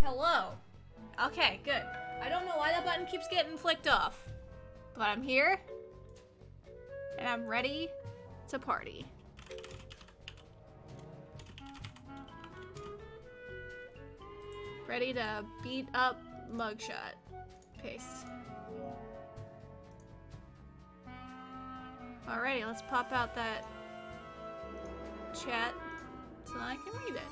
Hello. Okay, good. I don't know why that button keeps getting flicked off, but I'm here, and I'm ready to party. Ready to beat up mugshot. Paste. Alrighty, let's pop out that chat so that I can read it.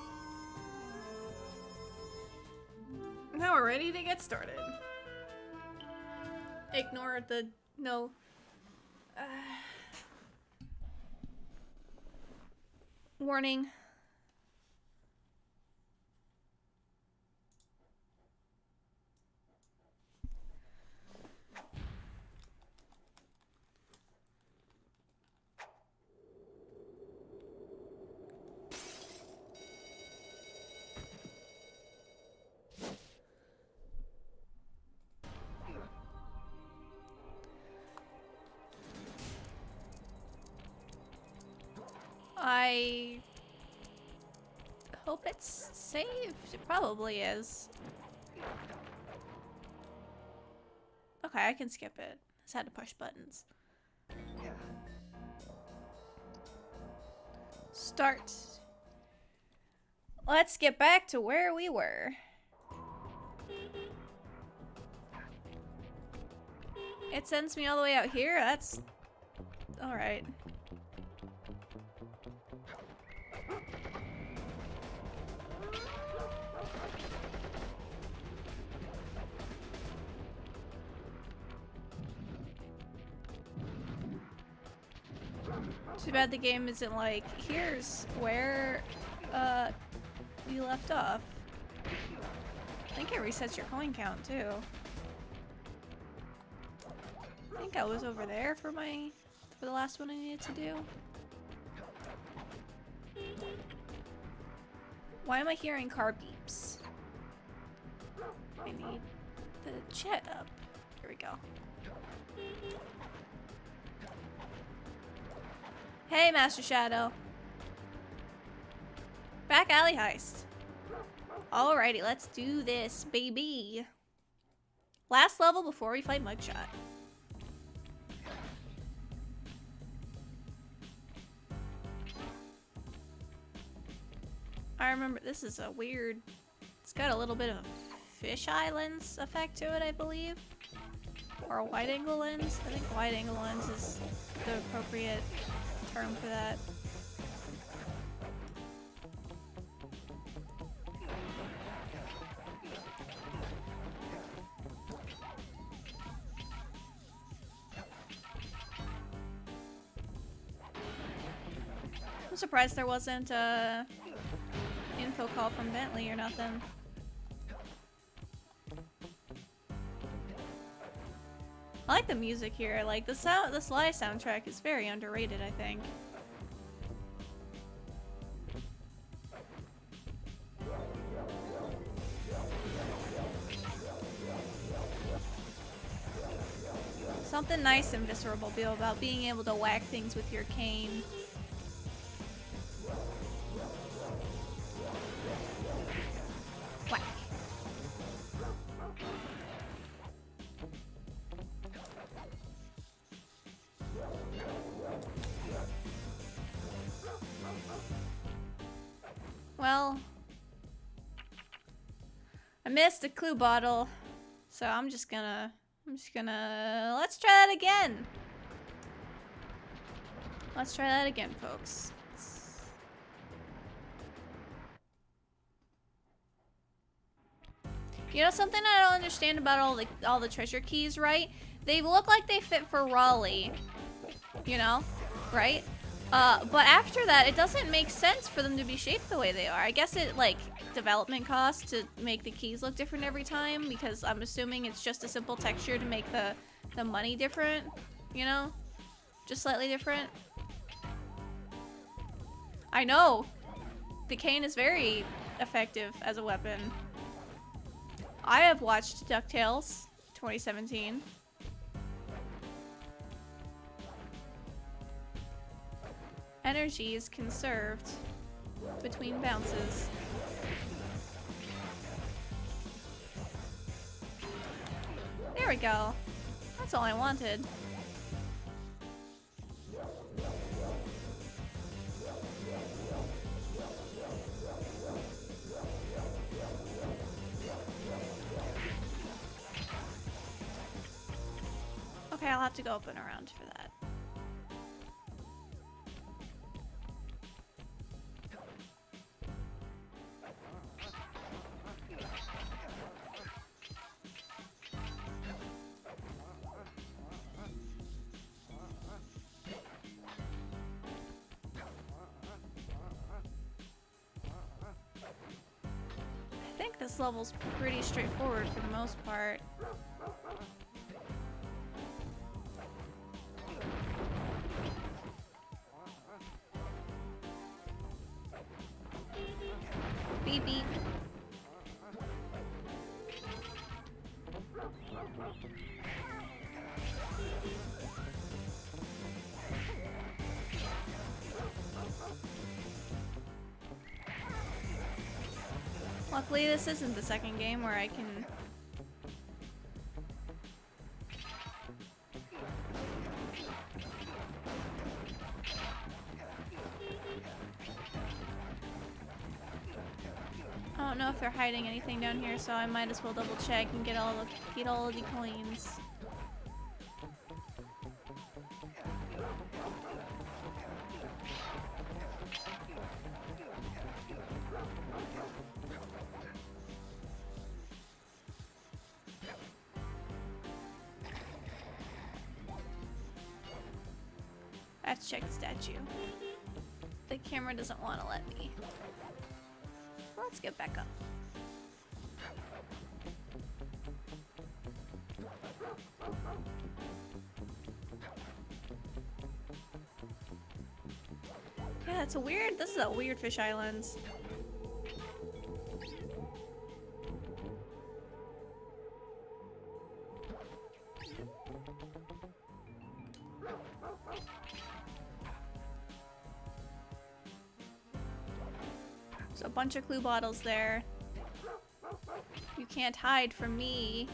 Now we're ready to get started. Ignore the no. Warning. I hope it's saved. It probably is. Okay, I can skip it. Just had to push buttons. Start. Let's get back to where we were. It sends me all the way out here? That's alright. Too bad the game isn't like, here's where you left off. I think it resets your coin count too. I think I was over there for the last one I needed to do. Why am I hearing car beeps? I need the chat up. Here we go. Hey, Master Shadow. Back alley heist. Alrighty, let's do this, baby. Last level before we fight Mugshot. I remember this is a weird... It's got a little bit of a fisheye lens effect to it, I believe. Or a wide angle lens. I think wide angle lens is the appropriate term for that. I'm surprised there wasn't a info call from Bentley or nothing. I like the music here. Like the Sly soundtrack is very underrated, I think. Something nice and visceral about being able to whack things with your cane. Whack. Well, I missed a clue bottle, so I'm just gonna, let's try that again. Let's try that again, folks. You know something I don't understand about all the treasure keys, right? They look like they fit for Raleigh, you know, right? But after that, it doesn't make sense for them to be shaped the way they are. I guess it, like, development costs to make the keys look different every time, because I'm assuming it's just a simple texture to make the money different, you know? Just slightly different. I know! The cane is very effective as a weapon. I have watched DuckTales 2017. Energy is conserved between bounces. There we go. That's all I wanted. Okay, I'll have to go up and around for that. I think this level's pretty straightforward for the most part. Beep beep. Luckily, this isn't the second game where I can... I don't know if they're hiding anything down here, so I might as well double check and get all the coins. I have to check the statue. The camera doesn't want to let me. Let's get back up. Yeah, it's a weird, this is a weird fish island. There's a bunch of clue bottles there. You can't hide from me.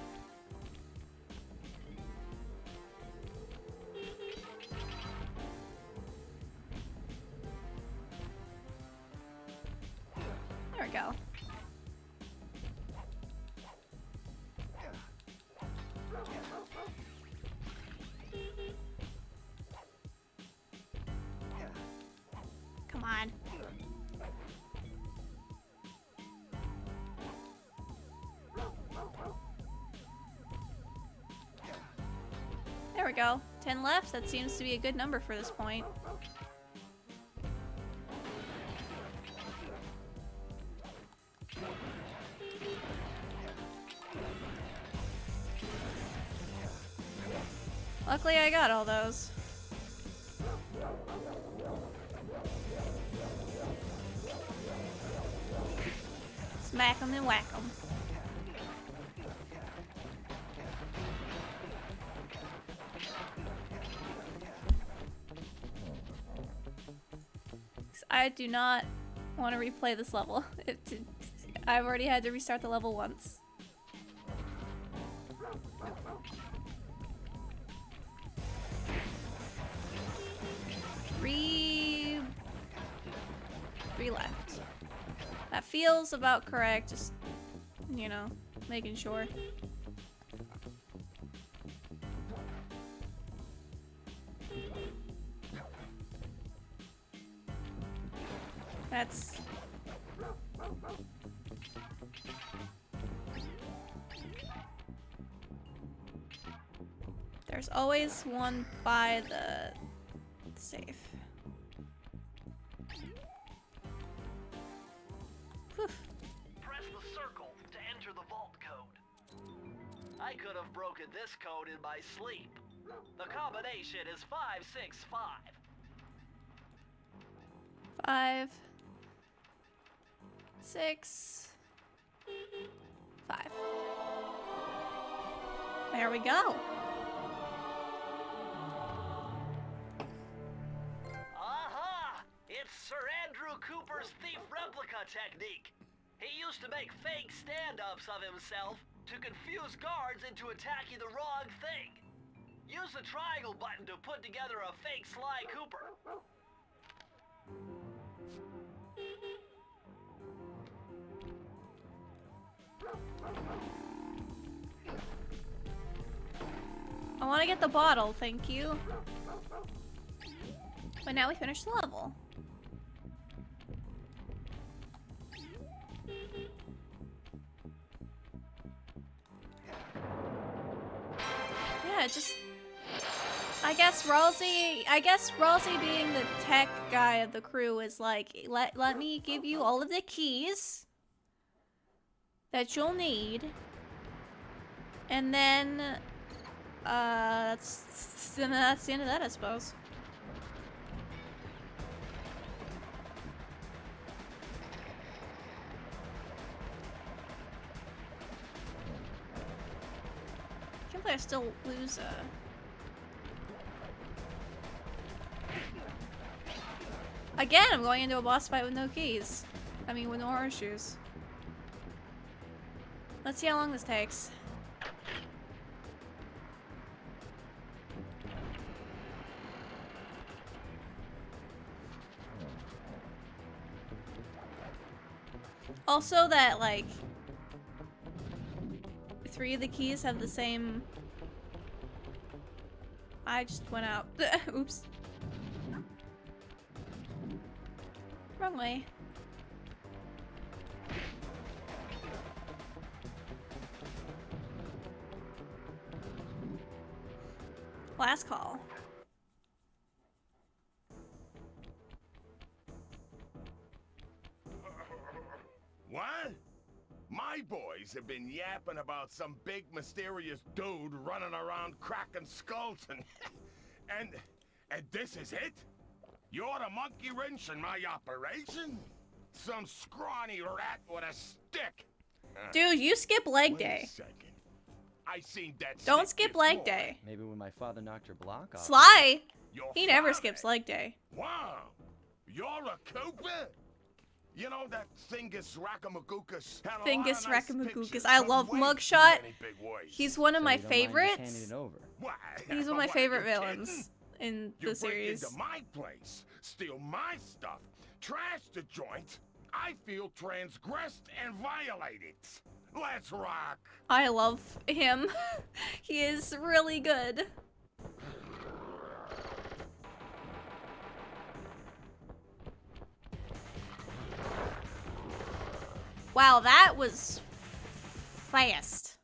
There we go. Come on. There we go. 10 left. That seems to be a good number for this point. Luckily, I got all those. Smack 'em and whack 'em. I do not want to replay this level. I've already had to restart the level once. Three left. That feels about correct, just, you know, making sure. That's... There's always one by the safe. Whew. Press the circle to enter the vault code. I could have broken this code in my sleep. The combination is 565. 5, 6, 5. There we go. Aha! It's Sir Andrew Cooper's thief replica technique. He used to make fake stand-ups of himself to confuse guards into attacking the wrong thing. Use the triangle button to put together a fake Sly Cooper. I want to get the bottle, thank you. But now we finished the level. Yeah, just... I guess Ralsei being the tech guy of the crew is like, let me give you all of the keys that you'll need. And then, that's the end of that, I suppose. I can't believe I still lose Again, I'm going into a boss fight with no keys. I mean, with no horseshoes. Let's see how long this takes. Also that, like, 3 of the keys have the same... I just went out. Oops. Wrong way. Last call. What? My boys have been yapping about some big mysterious dude running around cracking skulls and this is it? You're the monkey wrench in my operation? Some scrawny rat with a stick. Dude, you skip leg day. Wait a second. I seen that. Don't stick skip leg before. day. Maybe when my father knocked your block off. Sly! Your He never father? skips leg day. Wow. You're a Cooper? You know that Thingus Rackamagookus had a Thingus lot of nice Rackamagookus. pictures, I but love way too Mugshot. many big words. He's one of So my you don't mind just handing favorites. it over. What? He's one of my What, are favorite you villains kidding? in You the series. break into my place, steal my stuff, trash the joint. I feel transgressed and violated. Let's rock. I love him. He is really good. Wow, that was fast.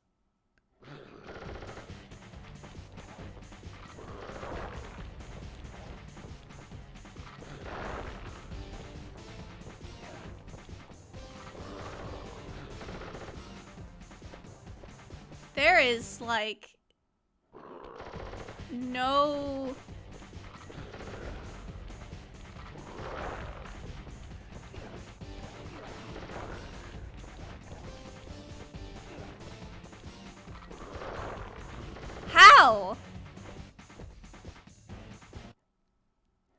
There is, like, no... How?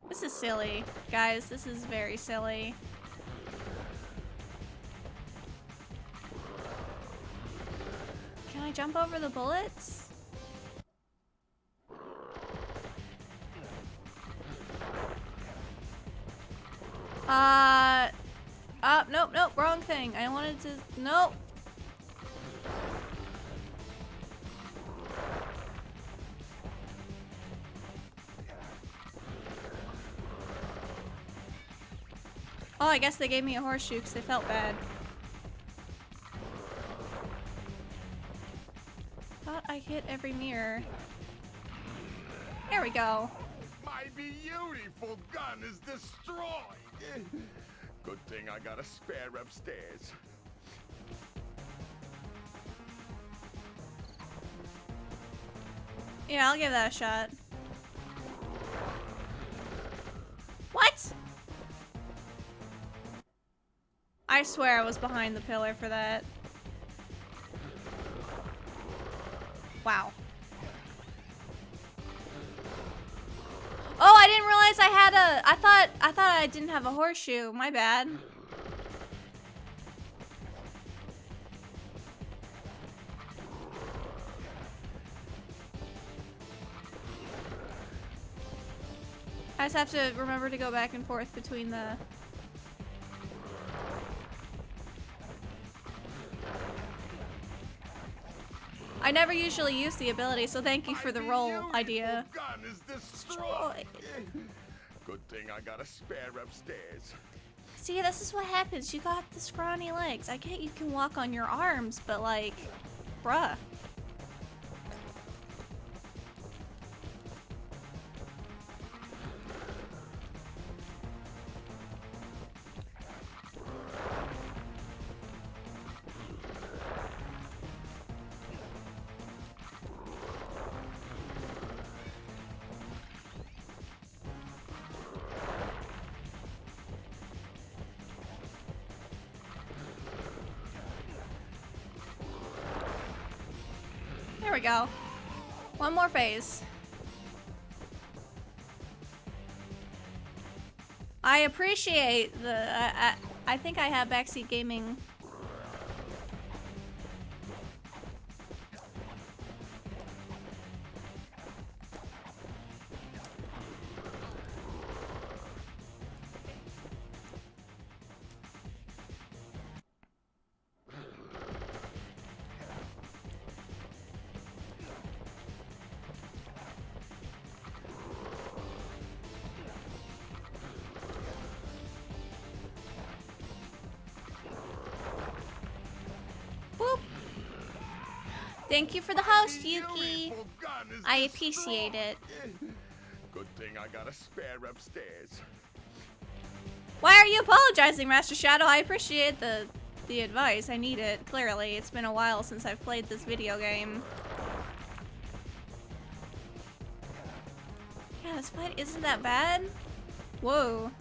This is silly. Guys, this is very silly. Can I jump over the bullets? Nope, nope, wrong thing. I wanted to, nope. Oh, I guess they gave me a horseshoe because they felt bad. Thought I hit every mirror. There we go. My beautiful gun is destroyed. Good thing I got a spare upstairs. Yeah, I'll give that a shot. What? I swear I was behind the pillar for that. Wow. Oh, I didn't realize I had a. I thought I didn't have a horseshoe. My bad. I just have to remember to go back and forth between the. I never usually use the ability, so thank you for the roll idea. Gun is destroyed. Good thing I got a spare upstairs. See, this is what happens. You got the scrawny legs. I get you can walk on your arms, but like, bruh. There we go. One more phase. I appreciate the. I think I have backseat gaming. Boop. Thank you for the host, Yuki. I appreciate it. Good thing I got a spare upstairs. Why are you apologizing, Master Shadow? I appreciate the advice. I need it, clearly. It's been a while since I've played this video game. Yeah, this fight isn't that bad. Whoa.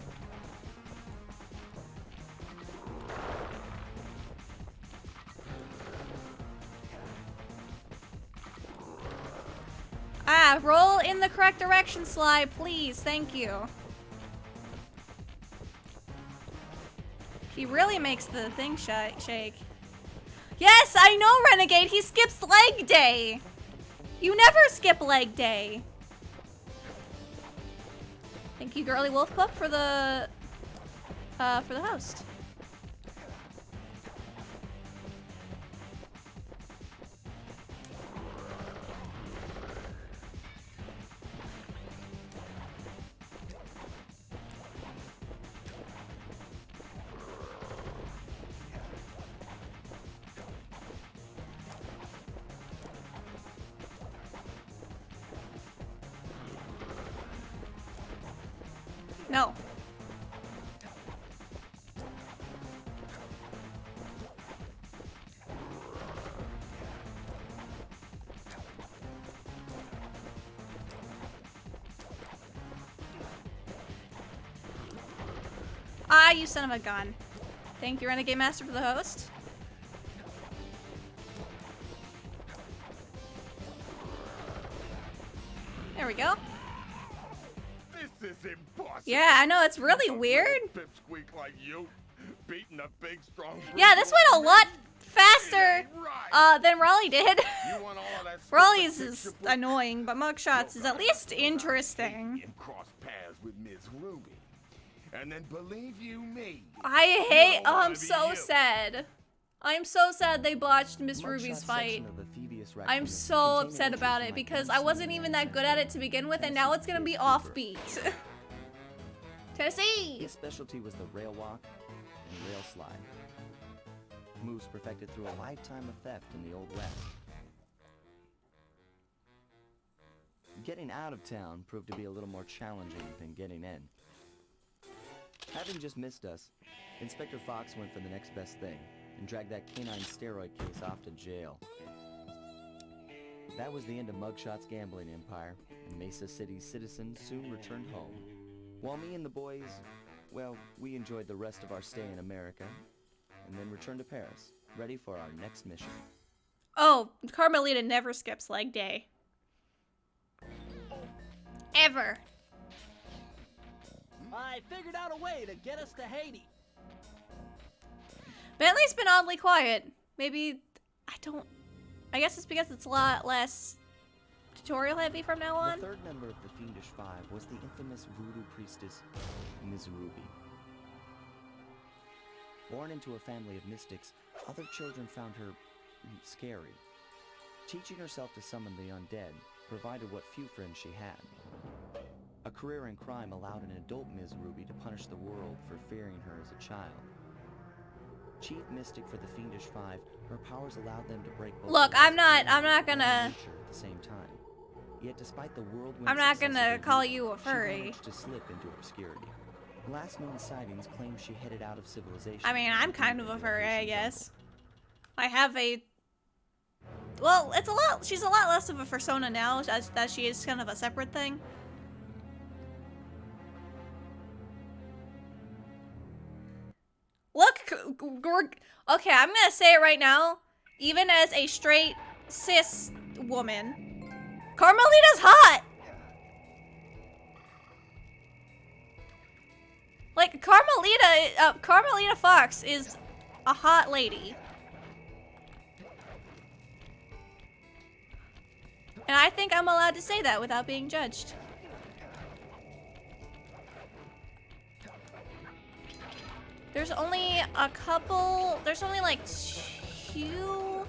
Ah, roll in the correct direction, Sly, please. Thank you. He really makes the thing shake. Yes, I know, Renegade. He skips leg day. You never skip leg day. Thank you, Girly Wolf Pup, for the host. No. Ah, you son of a gun. Thank you, Renegade Master, for the host. There we go. This is impossible. Yeah, I know, it's really weird. Pipsqueak like you, beating a big, strong. Yeah, this went a lot faster than Raleigh did. You want all of that Raleigh's is annoying, but Mugshots is at least interesting. And cross paths with Miss Ruby, and then believe you me. I hate. don't Oh, I'm wanna be so you. sad. I'm so sad they botched Miss Ruby's Mugshot fight. section of the Thievius I'm Raccoonus so contain upset images about from it my because I grandson wasn't and even that good at it to begin with, and now it's gonna be offbeat. Tennessee! His specialty was the rail walk and rail slide. Moves perfected through a lifetime of theft in the Old West. Getting out of town proved to be a little more challenging than getting in. Having just missed us, Inspector Fox went for the next best thing and dragged that canine steroid case off to jail. That was the end of Mugshot's gambling empire, and Mesa City's citizens soon returned home. While me and the boys, well, we enjoyed the rest of our stay in America, and then returned to Paris, ready for our next mission. Oh, Carmelita never skips leg day. Ever. I figured out a way to get us to Haiti. Bentley's been oddly quiet. Maybe, I guess it's because it's a lot less tutorial heavy from now on. The third member of the Fiendish Five was the infamous voodoo priestess, Ms. Ruby. Born into a family of mystics, other children found her scary. Teaching herself to summon the undead provided what few friends she had. A career in crime allowed an adult Ms. Ruby to punish the world for fearing her as a child. Chief mystic for the Fiendish Five, her powers allowed them to break both. Look, I'm not gonna. nature at the same time. Yet, despite the whirlwind I'm not success of gonna her call youth, you a she furry. managed to slip into obscurity. Last known sightings claim she headed out of civilization. I mean, I'm kind of a furry, I guess. I have a. Well, it's a lot. She's a lot less of a persona now, as that she is kind of a separate thing. Look, okay, I'm gonna say it right now. Even as a straight cis woman, Carmelita's hot. Like Carmelita Fox is a hot lady. And I think I'm allowed to say that without being judged. There's only like 2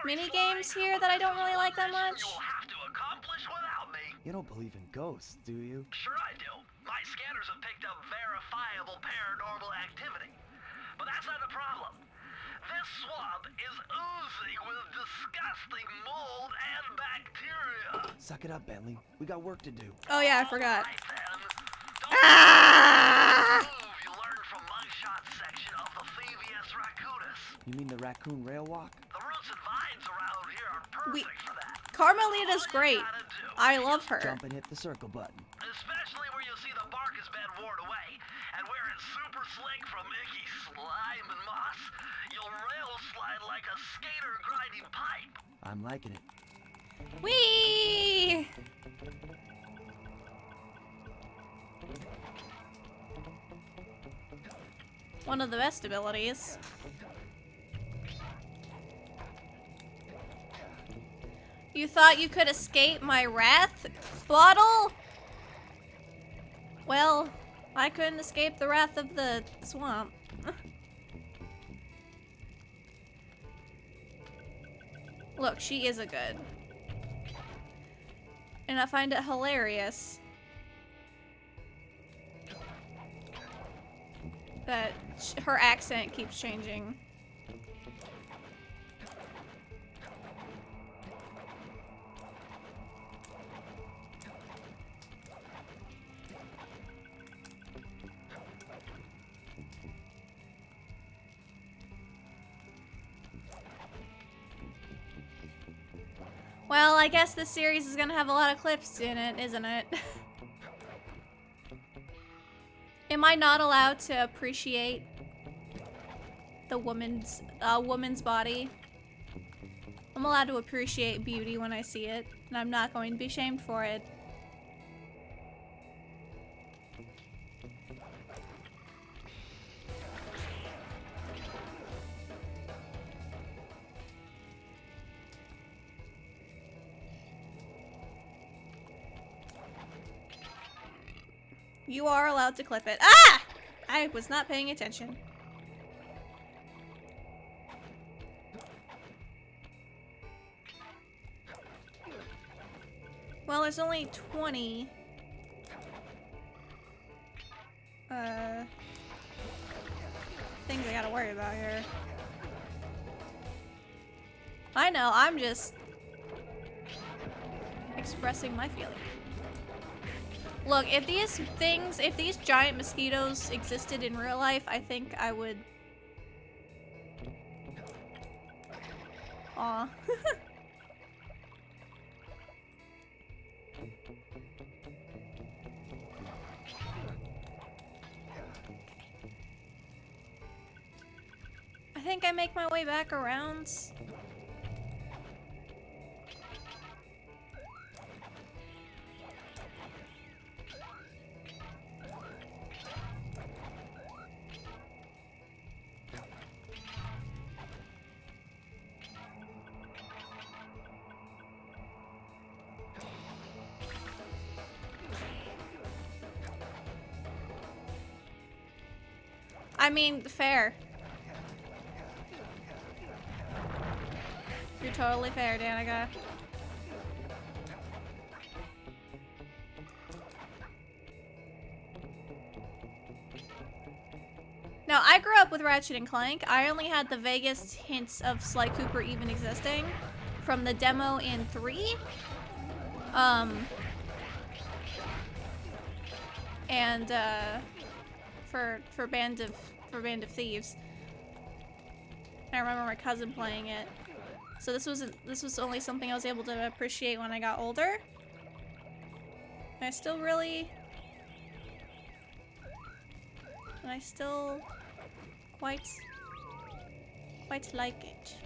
mini games here that I don't really like that much. You'll have to accomplish without me. You don't believe in ghosts, do you? Sure I do. My scanners have picked up verifiable paranormal activity. But that's not the problem. This swamp is oozing with disgusting mold and bacteria. Suck it up, Bentley. We got work to do. Oh yeah, I forgot. Right then. Ah! Move you learned from Mugshot's section of the Thievius Raccoonus. You mean the raccoon rail walk? The roots and vines around here are perfect for that. Carmelita's All you great. gotta do I love her. Jump and hit the circle button. Especially where you see the bark has been worn away, and where it's super slick from icky slime and moss, you'll rail slide like a skater grinding pipe. I'm liking it. Whee! One of the best abilities. You thought you could escape my wrath bottle? Well, I couldn't escape the wrath of the swamp. Look, she is a good. And I find it hilarious that her accent keeps changing. Well, I guess this series is gonna have a lot of clips in it, isn't it? Am I not allowed to appreciate the woman's body? I'm allowed to appreciate beauty when I see it, and I'm not going to be shamed for it. You are allowed to clip it. Ah! I was not paying attention. Well, there's only 20. Things I gotta worry about here. I know, I'm just expressing my feelings. Look, if these giant mosquitoes existed in real life, I think I would... Aw. I think I make my way back around. I mean, fair. You're totally fair, Danica. Now, I grew up with Ratchet and Clank. I only had the vaguest hints of Sly Cooper even existing from the demo in 3. And for Band of Thieves. I remember my cousin playing it. So this was only something I was able to appreciate when I got older. And I still quite like it.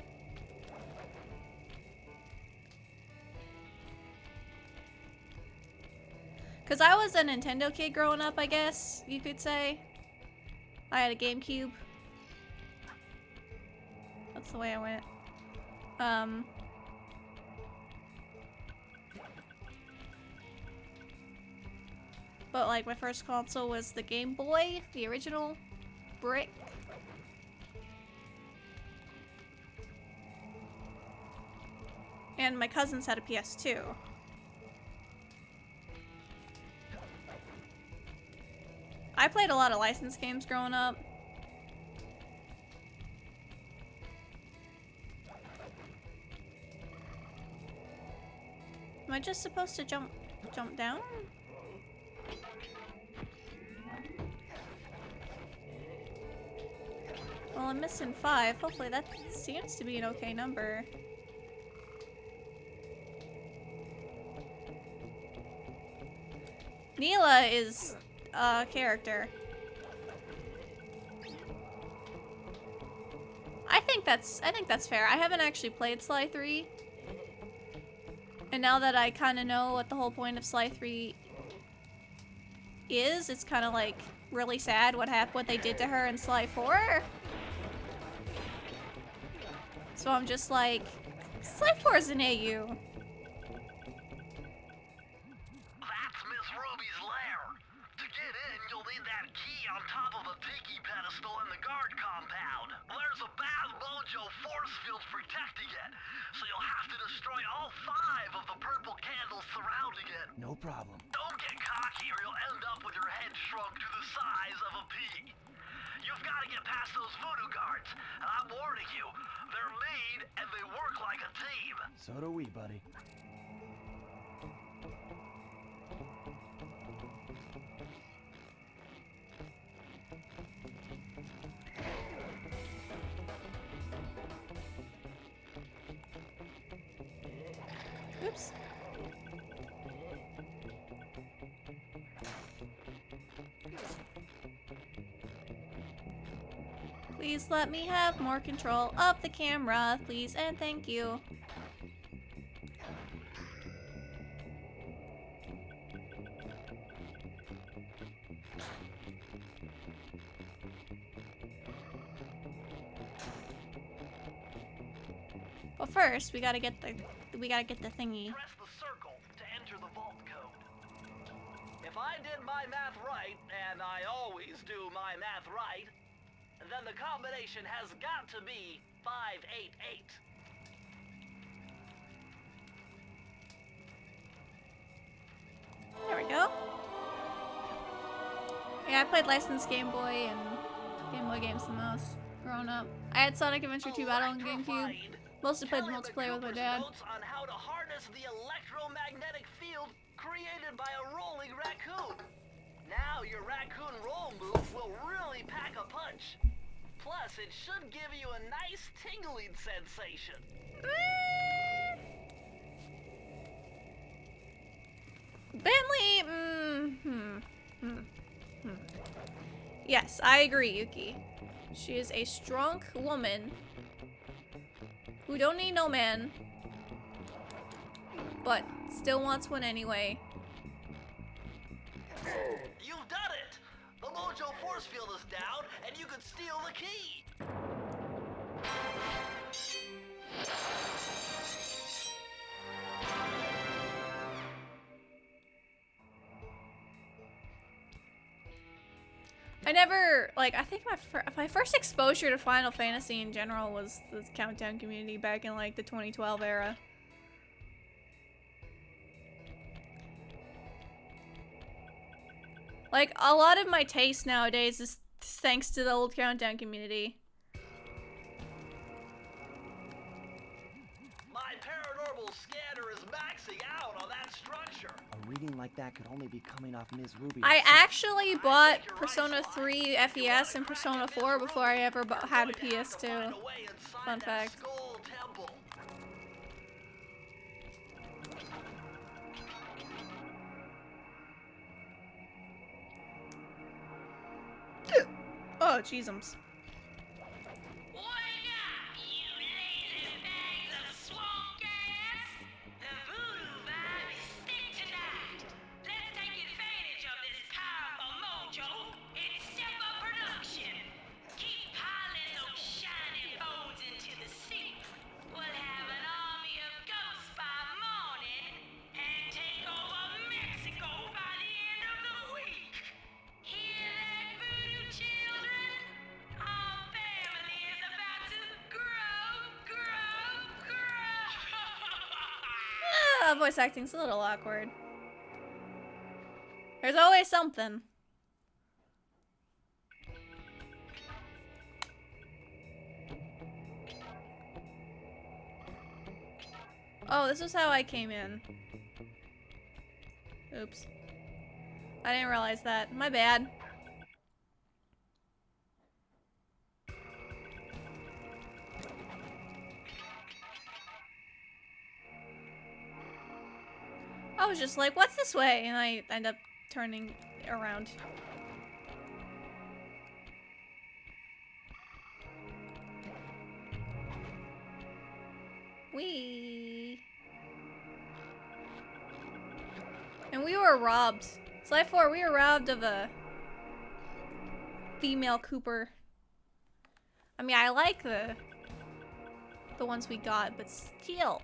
Cause I was a Nintendo kid growing up, I guess you could say. I had a GameCube. That's the way I went. But like my first console was the Game Boy, the original brick. And my cousins had a PS2. I played a lot of licensed games growing up. Am I just supposed to jump down? Well, I'm missing 5. Hopefully that seems to be an okay number. Neela is a character. I think that's fair. I haven't actually played Sly 3. And now that I kind of know what the whole point of Sly 3 is, it's kind of like really sad what they did to her in Sly 4. So I'm just like, Sly 4 is an AU. That's Miss Ruby's lair. To get in, you'll need that key on top of a tiki pedestal in the guard compound. There's a bad mojo force field protecting it, so you'll have to destroy all 5 of the purple candles surrounding it. No problem. Don't get cocky or you'll end up with your head shrunk to the size of a pea. You've got to get past those voodoo guards, and I'm warning you, they're mean and they work like a team. So do we, buddy. Oops. Please let me have more control of the camera, please and thank you. But first, we gotta get the thingy. Press the circle to enter the vault code. If I did my math right, and I always do my math right, then the combination has got to be 588. There we go. Yeah, I played licensed Game Boy and Game Boy games the most growing up. I had Sonic Adventure 2 Battle on GameCube. Mostly played Telling the multiplayer with my Coopers dad. notes on how to harness the electromagnetic field created by a rolling raccoon. Now your raccoon roll move will really pack a punch. Plus, it should give you a nice tingling sensation. Bentley, Yes, I agree, Yuki. She is a strong woman who don't need no man, but still wants one anyway. You've done it! The Mojo force field is down, and you can steal the key! I never, like, I think my first exposure to Final Fantasy in general was the Countdown community back in, like, the 2012 era. Like, a lot of my taste nowadays is thanks to the old Countdown community. My paranormal scanner is maxing out on that structure. A reading like that could only be coming off Ms. Ruby. I herself. actually bought Persona 3 FES and Persona 4 before I ever had a PS2. Fun fact. Skull Temple. Oh, jeezums. Voice acting's a little awkward. There's always something. Oh, this is how I came in. Oops. I didn't realize that. My bad. I was just like, what's this way? And I end up turning around. Whee! And we were robbed. Slide 4, we were robbed of a female Cooper. I mean, I like the ones we got, but still.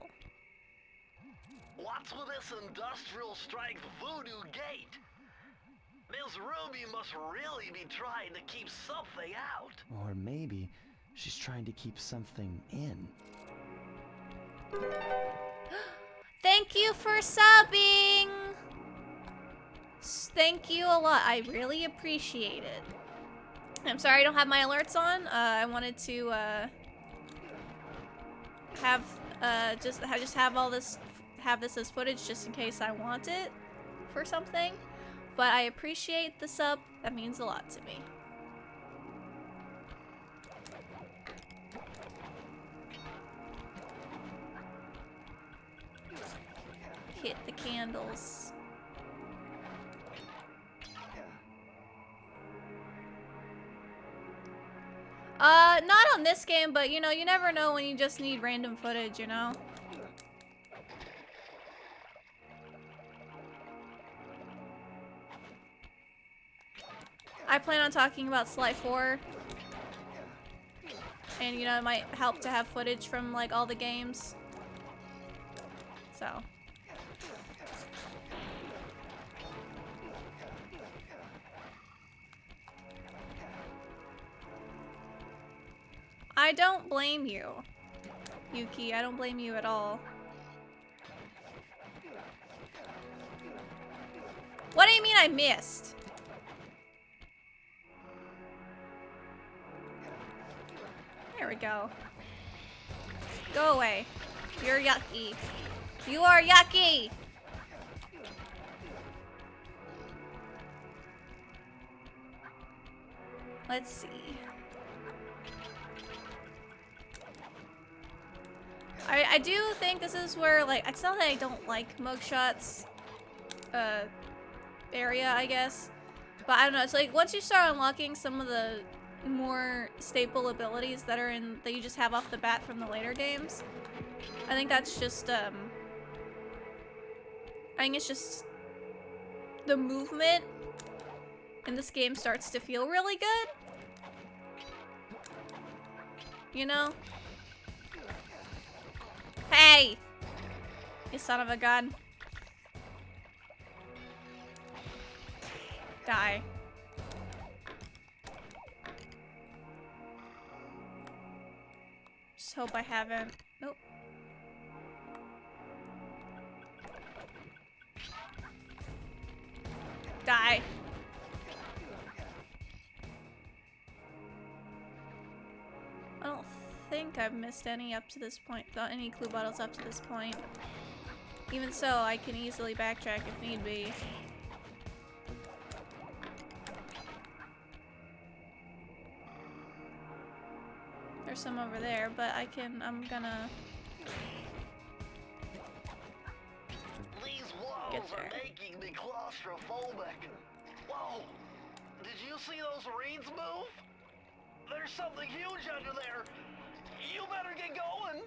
What's with this industrial strength voodoo gate? Ms. Ruby must really be trying to keep something out. Or maybe she's trying to keep something in. Thank you for subbing! Thank you a lot. I really appreciate it. I'm sorry I don't have my alerts on. I wanted to just have this as footage just in case I want it for something. But I appreciate the sub. That means a lot to me. Hit the candles. Not on this game, but you know, you never know when you just need random footage, you know? I plan on talking about Sly 4. And you know, it might help to have footage from like all the games. So. I don't blame you, Yuki. I don't blame you at all. What do you mean I missed? There we go. Go away. You're yucky. You are yucky! Let's see. I do think this is where, like, it's not that I don't like Mugshot's area, I guess. But I don't know, it's like once you start unlocking some of the more staple abilities that you just have off the bat from the later games, I think that's just I think it's just the movement in this game starts to feel really good. You know? Hey! You son of a gun. Die. Just hope I haven't. Nope. Die. I don't think I've missed any up to this point. Any clue bottles up to this point. Even so, I can easily backtrack if need be. There's some over there, but I'm gonna These walls get there. are making me claustrophobic. Whoa! Did you see those reeds move? There's something huge under there. You better get going.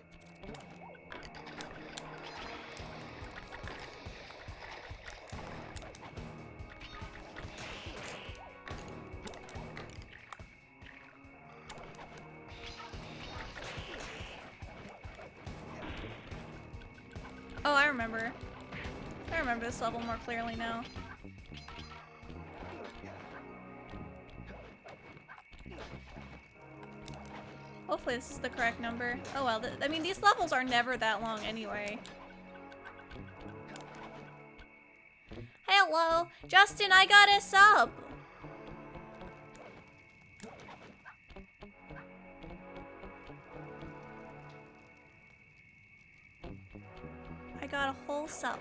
Oh, I remember. I remember this level more clearly now. Hopefully this is the correct number. Oh well, I mean, these levels are never that long anyway. Hello! Justin, I got a sub! I got a whole sub.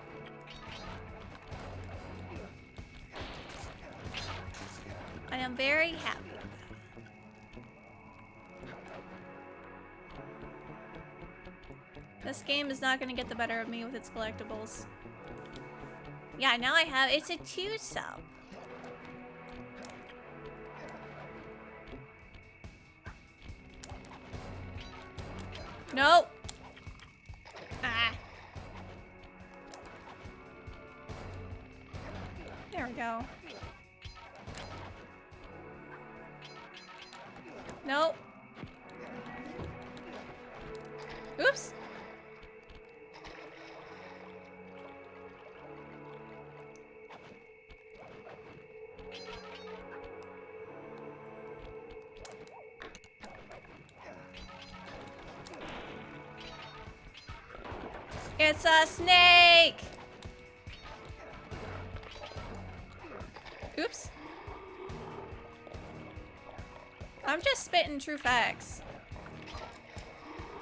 I am very happy. This game is not gonna get the better of me with its collectibles. Yeah, now I have, it's a 2 sub. Nope. Ah. There we go. Nope. Oops. It's a snake! Oops. I'm just spitting true facts.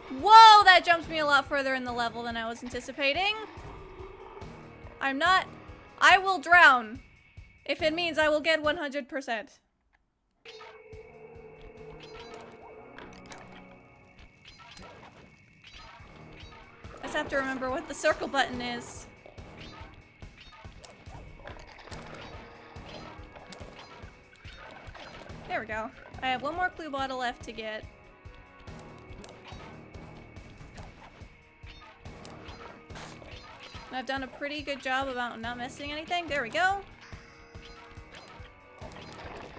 Whoa, that jumped me a lot further in the level than I was anticipating. I will drown if it means I will get 100%. I just have to remember what the circle button is. There we go. I have one more clue bottle left to get. And I've done a pretty good job about not missing anything. There we go.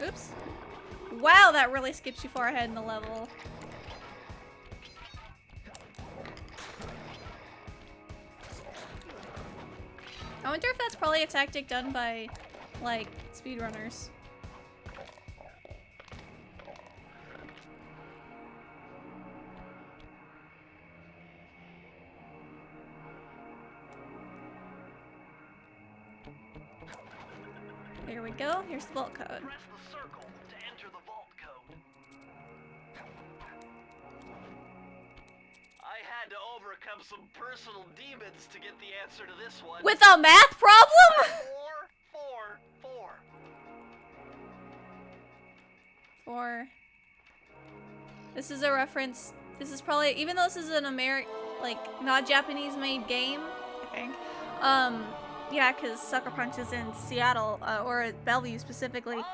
Oops. Wow, that really skips you far ahead in the level. I wonder if that's probably a tactic done by, like, speedrunners. Here we go. Here's the vault code. Press the circle to enter the vault code. I had to overcome some personal demons to get the answer to this one. With a math problem? 4. This is a reference. This is probably, even though this is an like, not Japanese-made game, I think. Yeah, because Sucker Punch is in Seattle, or Bellevue specifically. More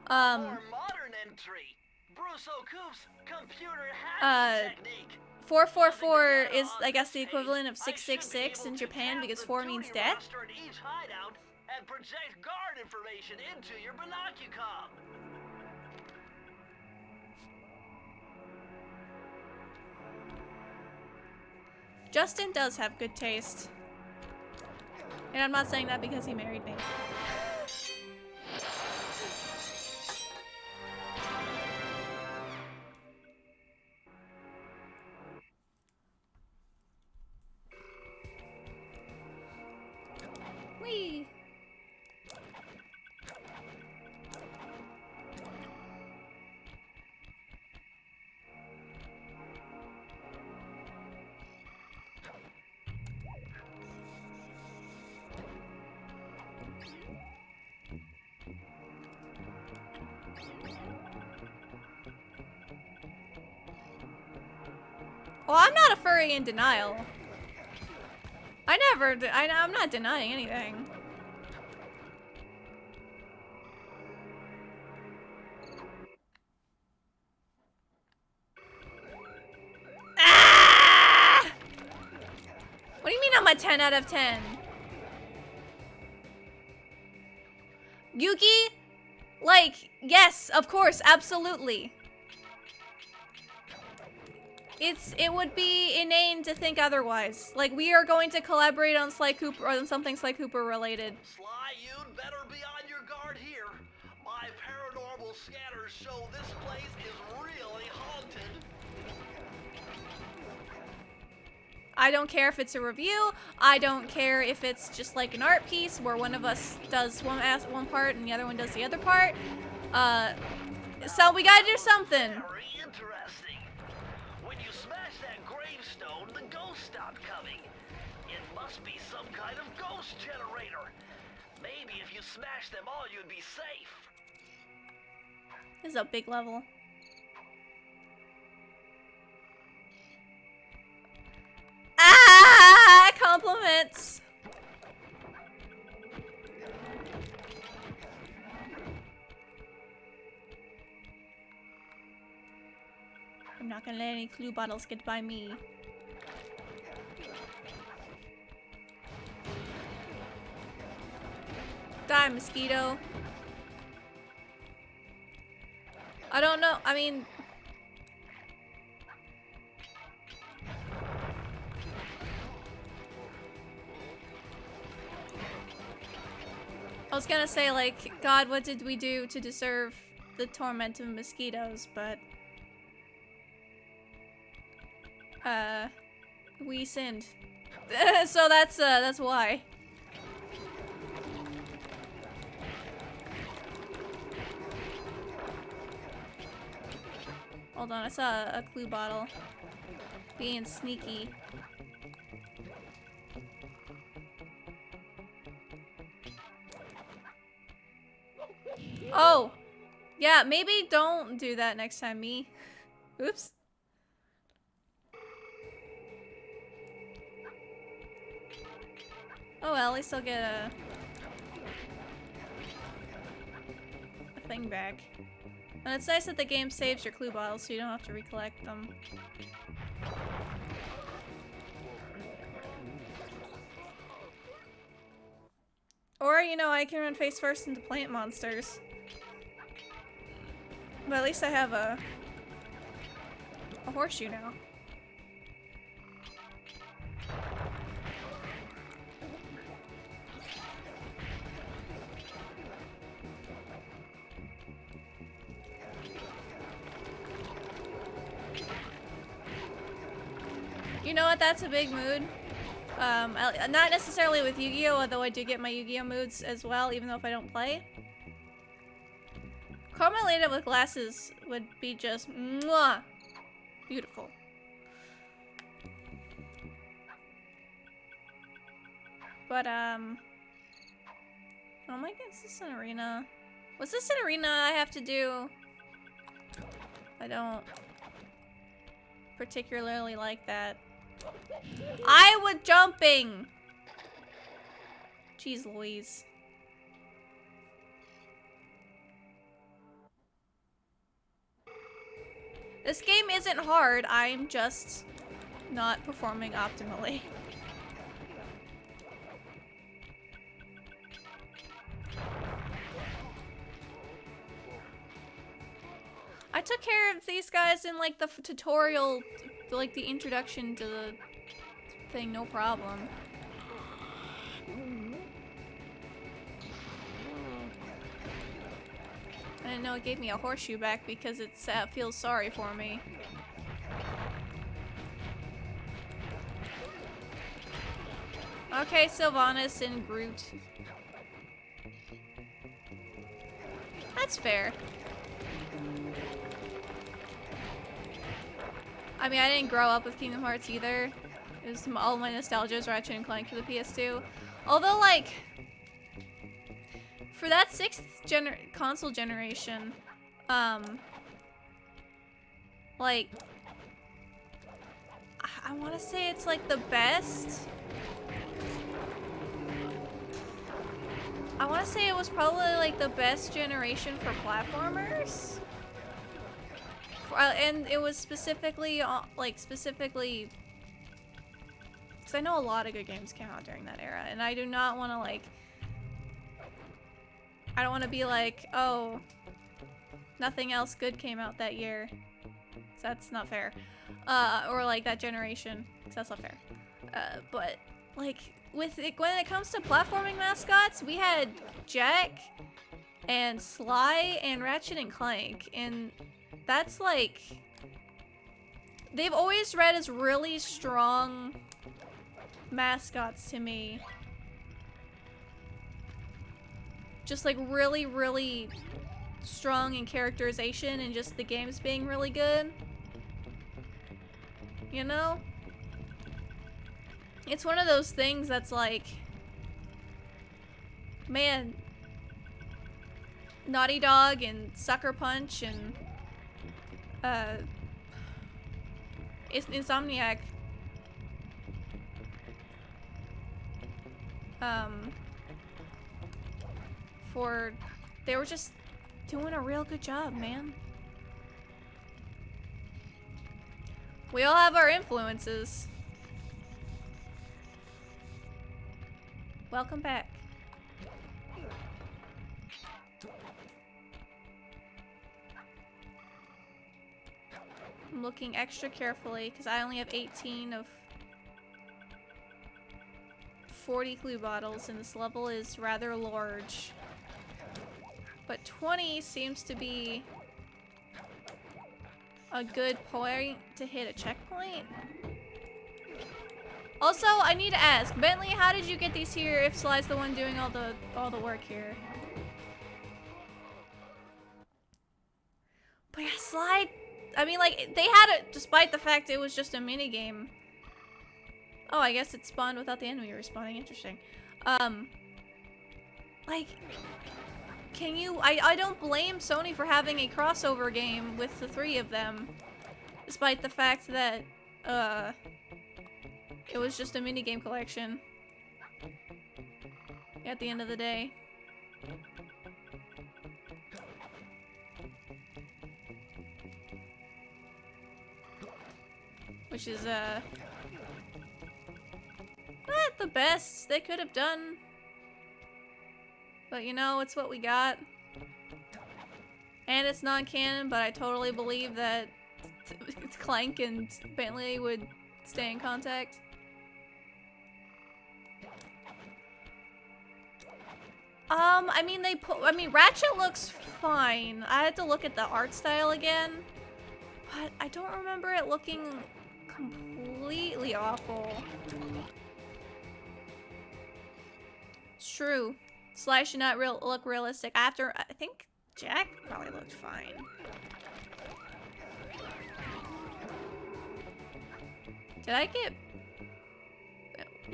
modern entry. Bruce O'Coop's computer hacking technique. 444 is, I guess, the equivalent of 666 in Japan because 4 means death. Each hideout and project guard information into your binocucom. Justin does have good taste. And I'm not saying that because he married me. Whee! Well, I'm not a furry in denial. I'm not denying anything. Ah! What do you mean I'm a 10 out of 10? Yuki? Like, yes, of course, absolutely. It would be inane to think otherwise. Like, we are going to collaborate on Sly Cooper, or on something Sly Cooper related. Sly, you'd better be on your guard here. My paranormal scanners show this place is really haunted. I don't care if it's a review. I don't care if it's just like an art piece where one of us does one part and the other one does the other part. So we gotta do something. Very interesting. When you smash that gravestone, the ghosts stop coming. It must be some kind of ghost generator. Maybe if you smash them all, you'd be safe. This is a big level. Ah, compliments. I'm not gonna let any clue bottles get by me. Die, mosquito. I don't know. I mean, I was gonna say, like, God, what did we do to deserve the torment of mosquitoes, but we sinned. So that's why. Hold on, I saw a clue bottle. Being sneaky. Oh! Yeah, maybe don't do that next time, me. Oops. Oh well, at least I'll get a thing back. And it's nice that the game saves your clue bottles so you don't have to recollect them. Or, you know, I can run face first into plant monsters. But at least I have a horseshoe now. You know what? That's a big mood. Not necessarily with Yu-Gi-Oh, although I do get my Yu-Gi-Oh moods as well, even though if I don't play. Carmelita with glasses would be just mwah, beautiful. But, oh my god, is this an arena? Was this an arena I have to do? I don't particularly like that. I was jumping! Jeez Louise. This game isn't hard, I'm just not performing optimally. I took care of these guys in like the tutorial, like the introduction to the thing, no problem. I didn't know it gave me a horseshoe back because it feels sorry for me. Okay, Sylvanas and Groot. That's fair. I mean, I didn't grow up with Kingdom Hearts either. It was all my nostalgia is Ratchet and Clank for the PS2. Although, like, for that 6th console generation, like, I want to say it's like the best. I want to say it was probably like the best generation for platformers. And it was specifically, because I know a lot of good games came out during that era, and I do not want to, like, I don't want to be like, oh, nothing else good came out that year. That's not fair. Or, like, that generation, because that's not fair. But, like, when it comes to platforming mascots, we had Jack and Sly and Ratchet and Clank, and that's like, they've always read as really strong mascots to me. Just like really, really strong in characterization and just the games being really good. You know? It's one of those things that's like, man, Naughty Dog and Sucker Punch and Insomniac they were just doing a real good job, man. We all have our influences. Welcome back. I'm looking extra carefully because I only have 18 of 40 glue bottles and this level is rather large. But 20 seems to be a good point to hit a checkpoint. Also, I need to ask, Bentley, how did you get these here if Sly's the one doing all the work here? But yeah, Sly, I mean, like, they had it despite the fact it was just a minigame. Oh, I guess it spawned without the enemy respawning. Interesting. Like, can you... I don't blame Sony for having a crossover game with the 3 of them. Despite the fact that, it was just a minigame collection. At the end of the day. Which is, not the best they could have done. But you know, it's what we got. And it's non-canon, but I totally believe that Clank and Bentley would stay in contact. I mean, Ratchet looks fine. I had to look at the art style again. But I don't remember it looking completely awful. It's true. Sly should not look realistic. I think Jack probably looked fine. Did I get...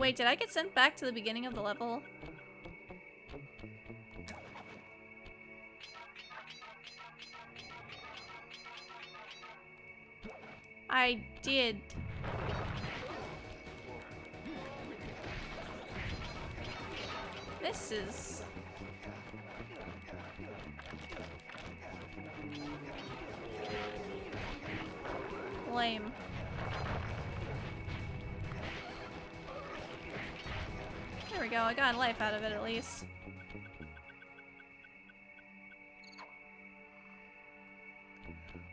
Wait, did I get sent back to the beginning of the level? I did. This is... lame. There we go, I got life out of it at least.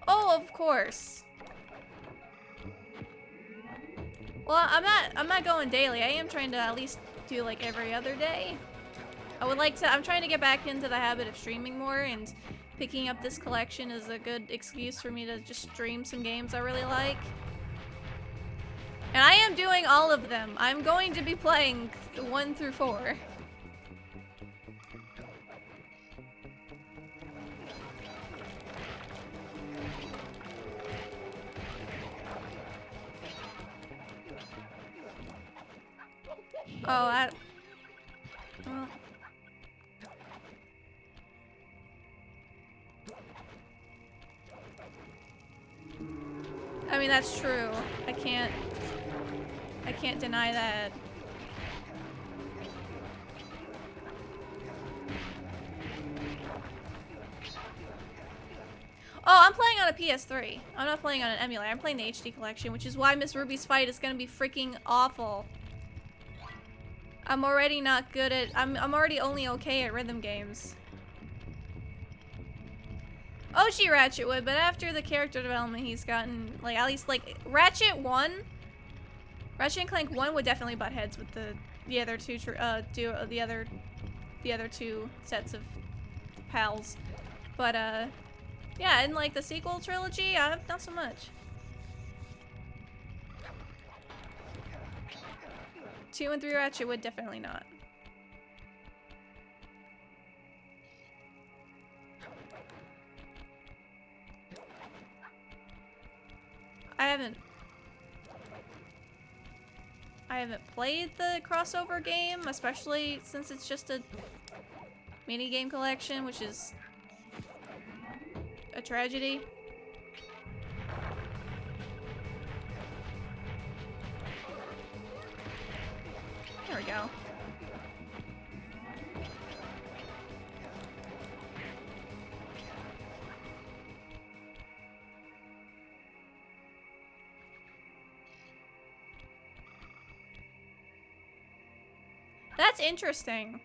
Oh, of course. Well, I'm not going daily. I am trying to at least do like every other day. I would like to, I'm trying to get back into the habit of streaming more, and picking up this collection is a good excuse for me to just stream some games I really like. And I am doing all of them. I'm going to be playing 1 through 4. Oh, that... well... I mean, that's true. I can't deny that. Oh, I'm playing on a PS3. I'm not playing on an emulator. I'm playing the HD collection, which is why Miss Ruby's fight is gonna be freaking awful. I'm already not good at... I'm already only okay at rhythm games. Oh, she Ratchet would, but after the character development he's gotten, like, at least, like, Ratchet and Clank 1 would definitely butt heads with the other two, the other two sets of pals. But, yeah, and, like, the sequel trilogy, not so much. 2 and 3 Ratchet would definitely not. I haven't played the crossover game, especially since it's just a mini-game collection, which is a tragedy. There we go. That's interesting.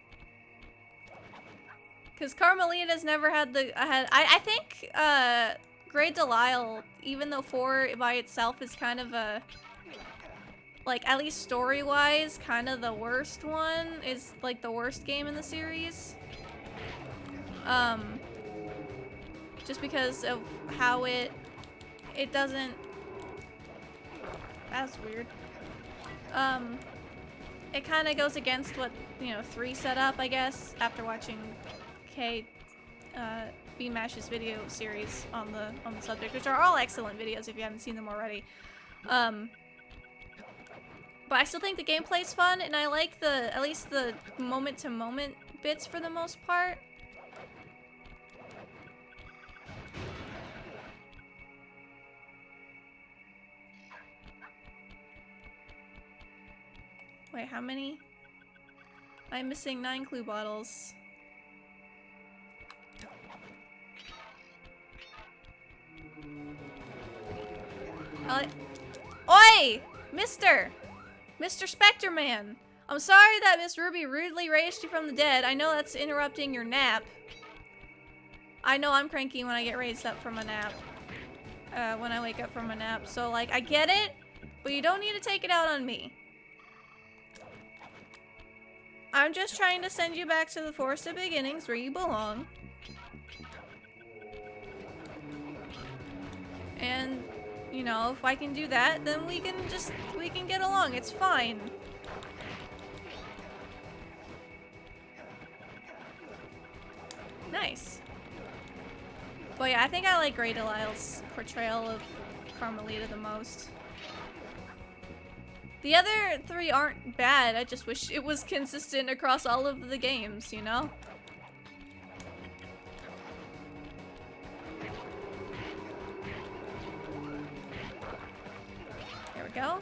Because Carmelita's never had the... I think Grey Delisle, even though 4 by itself is kind of a... like, at least story-wise, kind of the worst one, is like the worst game in the series. Just because of how it doesn't... that's weird. It kind of goes against what, 3 set up, I guess, after watching B-Mash's video series on the subject, which are all excellent videos if you haven't seen them already. But I still think the gameplay's fun, and I like at least the moment-to-moment bits for the most part. Wait, how many? I'm missing 9 clue bottles. Oi! Mr. Spectre Man! I'm sorry that Miss Ruby rudely raised you from the dead. I know that's interrupting your nap. I know I'm cranky when I get raised up from a nap. When I wake up from a nap. So, like, I get it, but you don't need to take it out on me. I'm just trying to send you back to the Forest of Beginnings where you belong. And, if I can do that, then we can get along. It's fine. Nice. But yeah, I think I like Grey Delisle's portrayal of Carmelita the most. The other 3 aren't bad, I just wish it was consistent across all of the games, you know? There we go.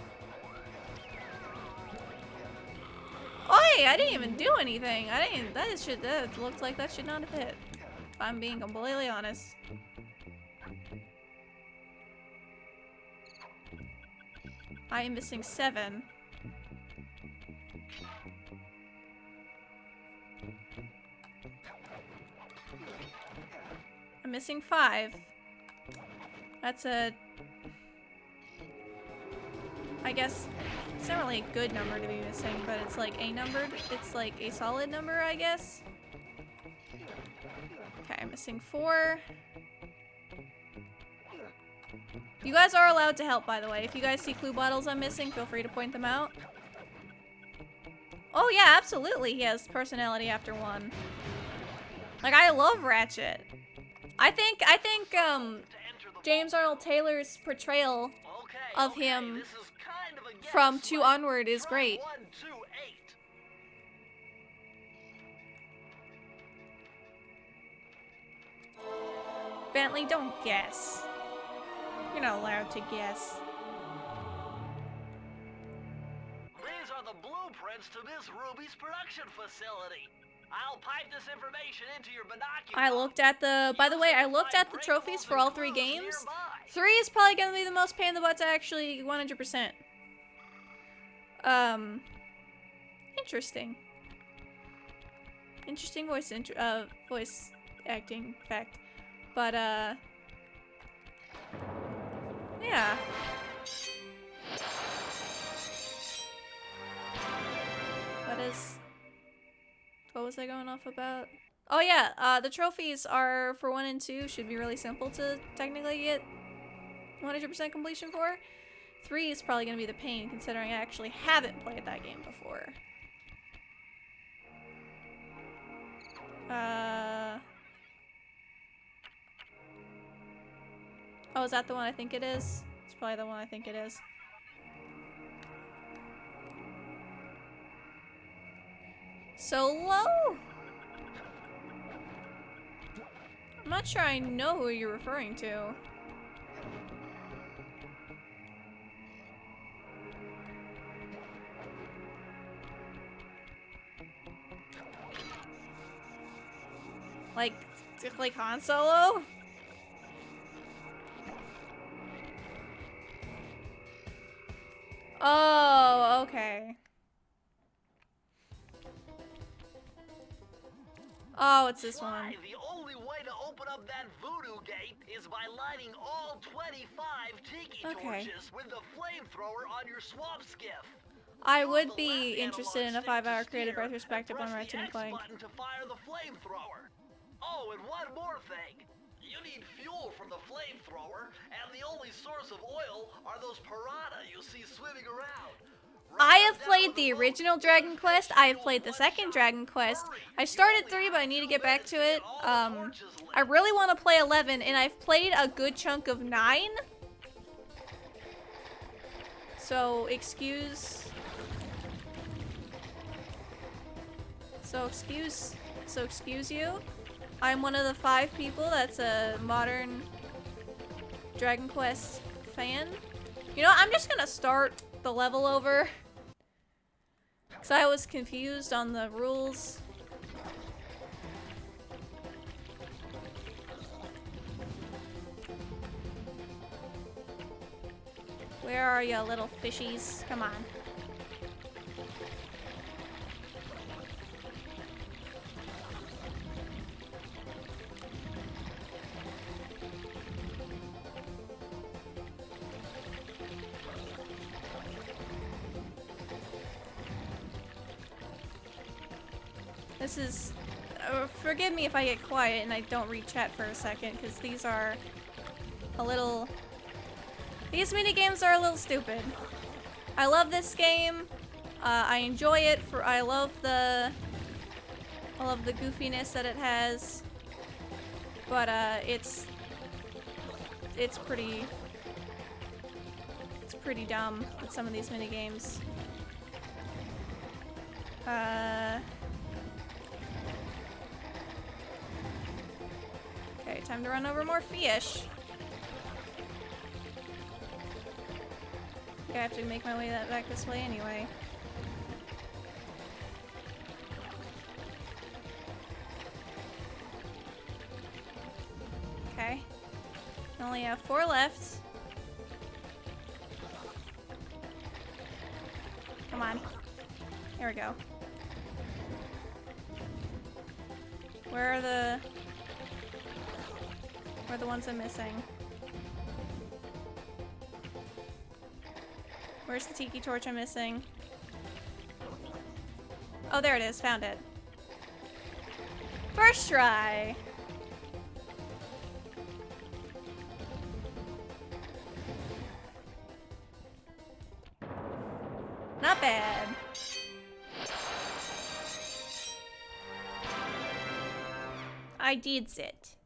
Oi! I didn't even do anything. That looked like that should not have hit. If I'm being completely honest. I am missing 7. I'm missing 5. That's a... I guess it's not really a good number to be missing, but it's like a numbered. It's like a solid number, I guess. Okay, I'm missing 4. You guys are allowed to help, by the way. If you guys see clue bottles I'm missing, feel free to point them out. Oh yeah, absolutely. He has personality after 1. Like, I love Ratchet. I think James Arnold Taylor's portrayal of him from 2 onward is great. Bentley, don't guess. You're not allowed to guess. These are the blueprints to Miss Ruby's production facility. I'll pipe this information into your binoculars. I looked at the, by the way, I looked at the trophies for all 3 games. 3 is probably gonna be the most pain in the butt to actually 100%. Interesting. Interesting voice acting fact. But, yeah. What was I going off about? Oh yeah, the trophies are for 1 and 2 should be really simple to technically get 100% completion for. 3 is probably gonna be the pain considering I actually haven't played that game before. Oh, is that the one I think it is? It's probably the one I think it is. So low? I'm not sure I know who you're referring to. Like Han Solo? Oh, okay. Oh, it's this one. The only way to open up that voodoo gate is by lighting all 25 tiki torches with the flamethrower on your swamp skiff. I would be interested in a 5-hour creative retrospective on Ratchet and Clank. To fire the flamethrower. Oh, and one more thing. You need fuel from the flamethrower, and the only source of oil are those piranha you see swimming around. I have played the original Dragon Quest. I have played the second Dragon Quest. I started 3, but I need to get back to it. I really want to play 11, and I've played a good chunk of 9. So excuse you. I'm one of the 5 people that's a modern Dragon Quest fan. You know, I'm just gonna start the level over. Because I was confused on the rules. Where are ya, little fishies? Come on. This is... forgive me if I get quiet and I don't read chat for a second, because these are a little... These minigames are a little stupid. I love this game. I enjoy it. I love the goofiness that it has. But it's pretty pretty dumb with some of these mini games. Okay, time to run over more fish. I think I have to make my way back this way anyway. Okay. I only have 4 left. Come on. Here we go. Where are the ones I'm missing? Where's the tiki torch I'm missing? Oh, there it is. Found it. First try. Not bad. I did it.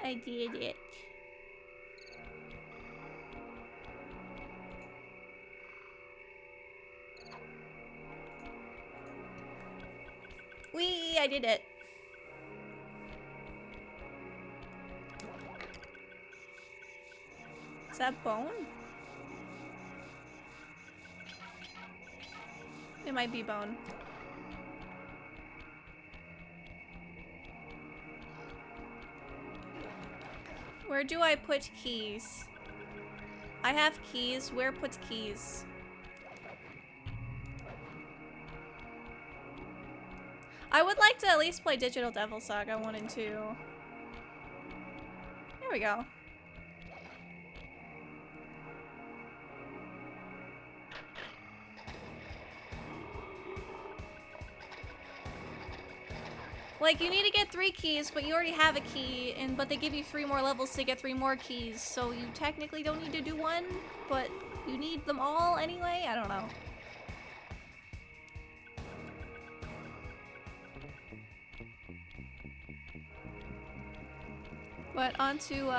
I did it. Whee! I did it. Is that bone? It might be bone. Where do I put keys? I have keys. Where puts keys? I would like to at least play Digital Devil Saga 1 and 2. There we go. Like, you need to get 3 keys, but you already have a key, but they give you 3 more levels to get 3 more keys, so you technically don't need to do 1, but you need them all anyway? I don't know. But onto,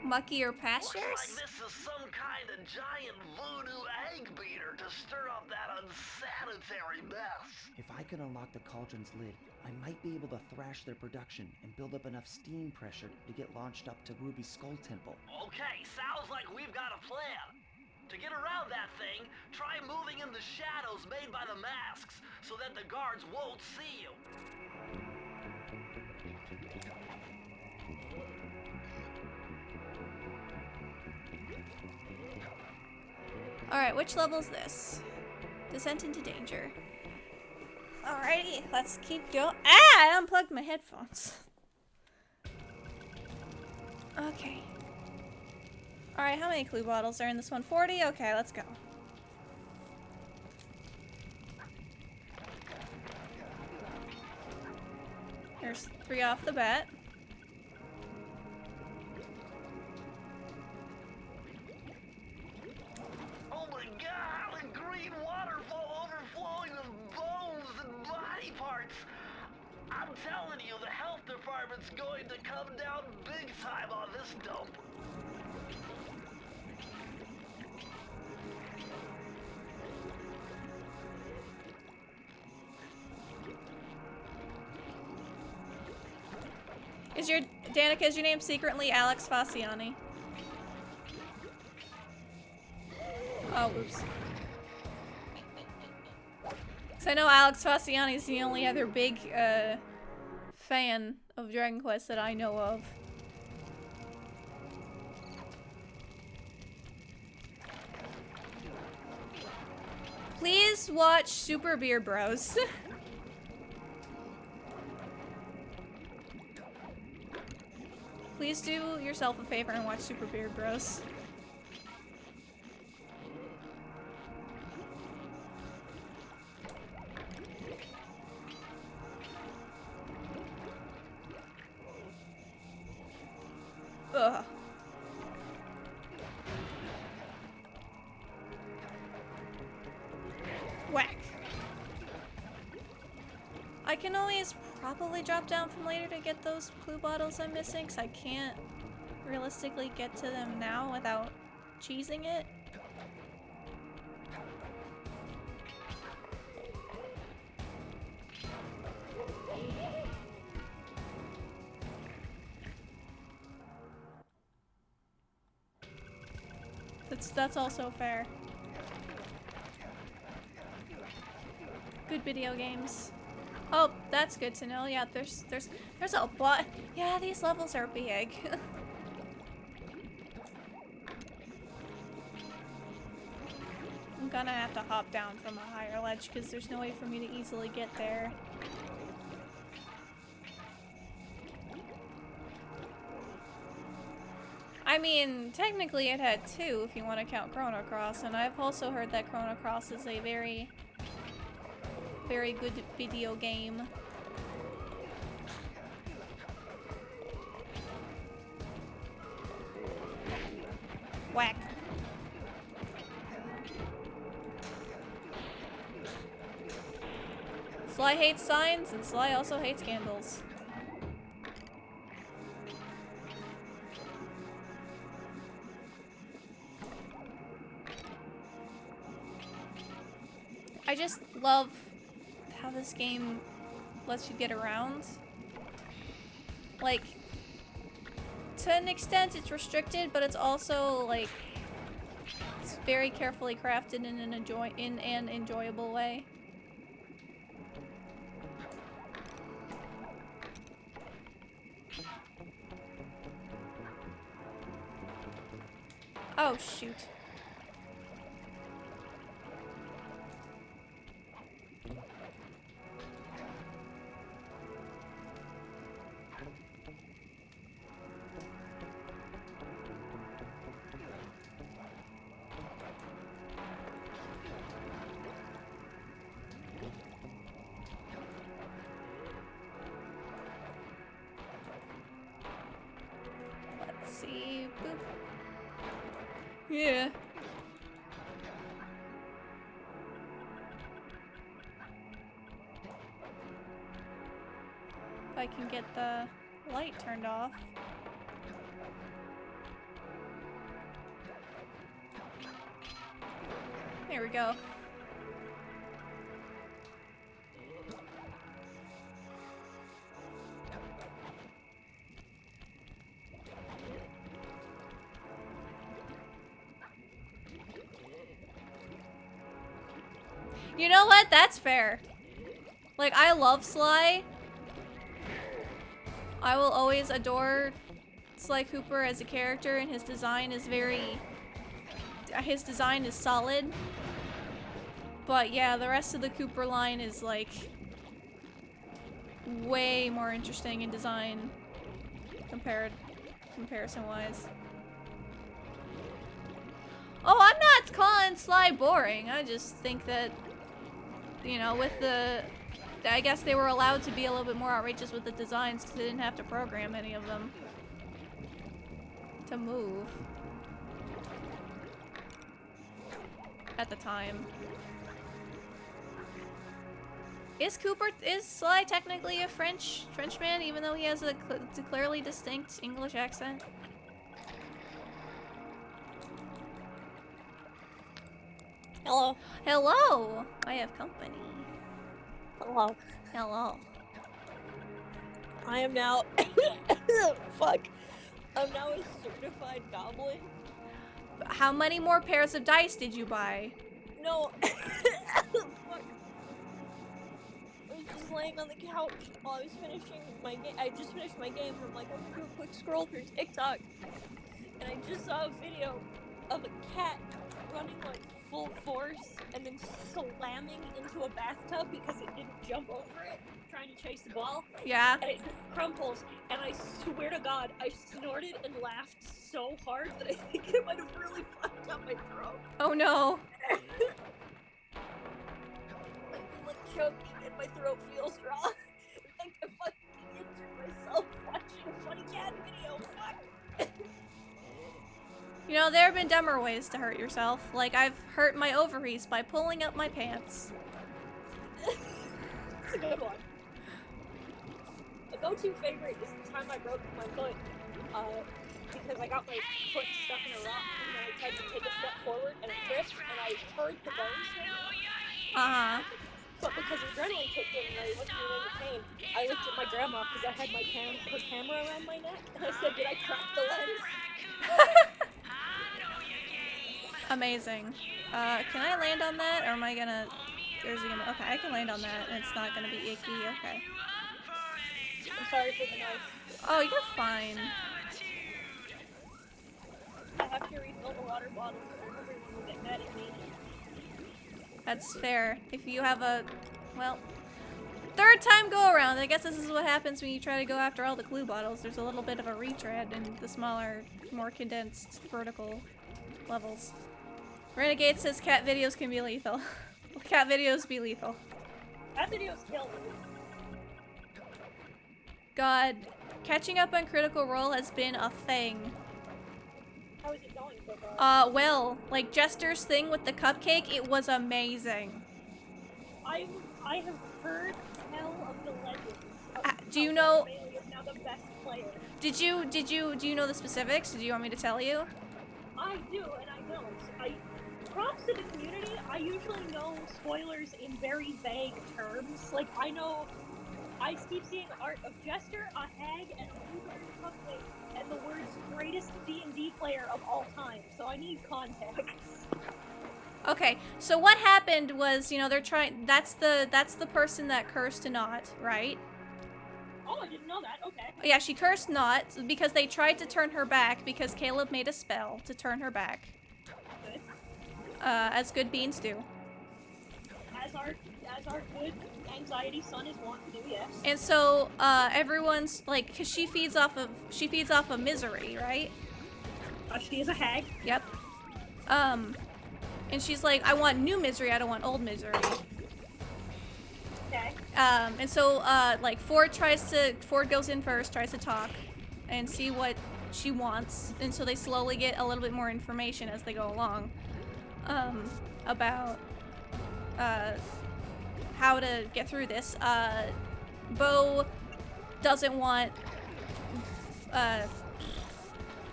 muckier pastures? Looks like this is some kind of giant voodoo egg beater to stir up that unsanitary mess. If I could unlock the cauldron's lid, I might be able to thrash their production and build up enough steam pressure to get launched up to Ruby's Skull Temple. Okay, sounds like we've got a plan. To get around that thing, try moving in the shadows made by the masks so that the guards won't see you. Alright, which level's this? Descent into danger. Alrighty, let's keep going. Ah! I unplugged my headphones. Okay. Alright, how many clue bottles are in this one? 40? Okay, let's go. There's 3 off the bat. Oh my god, a green waterfall overflowing with bones and body parts. I'm telling you, the health department's going to come down big time on this dump. Danica, is your name secretly Alex Fasciani? Oh, oops. So I know Alex Fasciani is the only other big, fan of Dragon Quest that I know of. Please watch Super Beard Bros. Please do yourself a favor and watch Super Beard Bros. Ugh. Whack. can always probably drop down from later to get those clue bottles I'm missing, because I can't realistically get to them now without cheesing it. That's also fair. Good video games. Oh, that's good to know. Yeah, there's a lot. Yeah, these levels are big. I'm gonna have to hop down from a higher ledge because there's no way for me to easily get there. I mean, technically it had 2 if you want to count Chrono Cross, and I've also heard that Chrono Cross is a very, very good video game. Whack. Sly hates signs, and Sly also hates candles. I just love how this game lets you get around. Like, to an extent it's restricted, but it's also like it's very carefully crafted in an enjoyable way. Oh shoot. Let's see. Boop. Yeah. If I can get the light turned off. There we go. You know what? That's fair. Like, I love Sly. I will always adore Sly Cooper as a character, and his design is solid. But yeah, the rest of the Cooper line is like way more interesting in design comparison-wise. Oh, I'm not calling Sly boring. I just think that, you know, with I guess they were allowed to be a little bit more outrageous with the designs because they didn't have to program any of them to move at the time. Is Sly technically a Frenchman, even though he has a clearly distinct English accent? Hello. Hello! I have company. Hello. Hello. I am now. Fuck. I'm now a certified goblin. How many more pairs of dice did you buy? No. Fuck. I was just laying on the couch while I was finishing my game. I just finished my game, and I'm like, I'm gonna do a quick scroll through TikTok. And I just saw a video of a cat running like full force and then slamming into a bathtub because it didn't jump over it, trying to chase the ball. Yeah. And it just crumples, and I swear to God, I snorted and laughed so hard that I think it might have really fucked up my throat. Oh no. Like choking, and my throat feels raw. I think I fucking injured myself watching a funny cat video. Fuck. You know, there have been dumber ways to hurt yourself. Like, I've hurt my ovaries by pulling up my pants. It's a good one. go-to favorite is the time I broke my foot, because I got my foot stuck in a rock and I tried to take a step forward and I tripped and I hurt the bones. But because adrenaline kicked in and I wasn't in any pain, I looked at my grandma because I had her camera around my neck and I said, "Did I crack the lens?" Amazing. Can I land on that, or am I gonna... Or is it gonna... Okay, I can land on that, and it's not gonna be icky. Okay. I'm sorry for the noise. Oh, you're fine. I have to refill the water bottle or everyone will get mad at me. That's fair. If you have a... Well... Third time go around. I guess this is what happens when you try to go after all the glue bottles. There's a little bit of a retread in the smaller, more condensed vertical levels. Renegade says cat videos can be lethal. Cat videos be lethal. Cat videos kill me. God, catching up on Critical Role has been a thing. How is it going so far? Well, like Jester's thing with the cupcake, it was amazing. I have heard tell of the legends. Do you know? Bailey is now the best player. Do you know the specifics? Do you want me to tell you? I do, and I don't. Props to the community. I usually know spoilers in very vague terms. Like, I keep seeing art of Jester, a hag, and a blueberry cupcake, and the words greatest D&D player of all time. So I need context. Okay, so what happened was, you know, they're trying. That's the person that cursed Not, right? Oh, I didn't know that. Okay. Yeah, she cursed Not because they tried to turn her back because Caleb made a spell to turn her back. Good. As good beans do. As our good anxiety son is wont to do, yes. And so everyone's like, cause she feeds off of misery, right? She is a hag. Yep. And she's like, I want new misery. I don't want old misery. Okay. And so like Ford goes in first, tries to talk, and see what she wants, and so they slowly get a little bit more information as they go along, about how to get through this. Bo doesn't want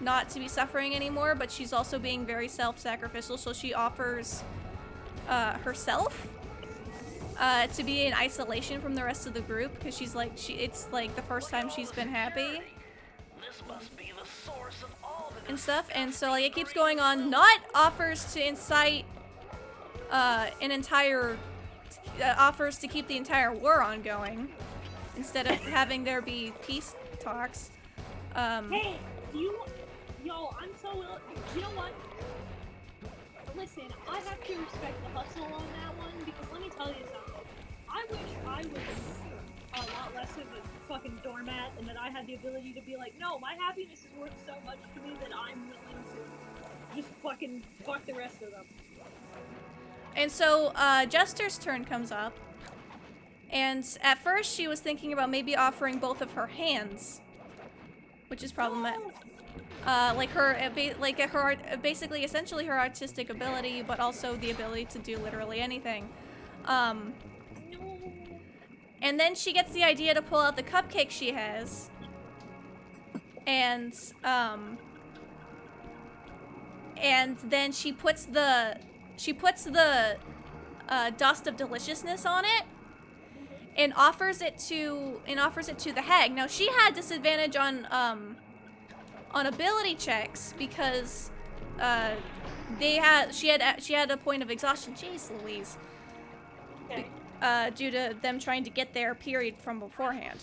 Not to be suffering anymore, but she's also being very self-sacrificial, so she offers herself to be in isolation from the rest of the group, because she's like, it's like the first time she's been happy This must be the source of all the and stuff, and so like it keeps going on. Not offers to incite offers to keep the entire war ongoing instead of having there be peace talks. Hey, yo, I'm so willing. You know what? Listen, I have to respect the hustle on that one, because let me tell you something. I wish I was a lot less of a fucking doormat, and that I had the ability to be like, no, my happiness is worth so much to me that I'm willing to just fucking fuck the rest of them. And so Jester's turn comes up, and at first she was thinking about maybe offering both of her hands, which is problematic. Basically, essentially her artistic ability, but also the ability to do literally anything. And then she gets the idea to pull out the cupcake she has, and then she puts the dust of deliciousness on it, and offers it to the hag. Now she had disadvantage on ability checks because she had a point of exhaustion. Jeez Louise. Okay. Due to them trying to get their period from beforehand.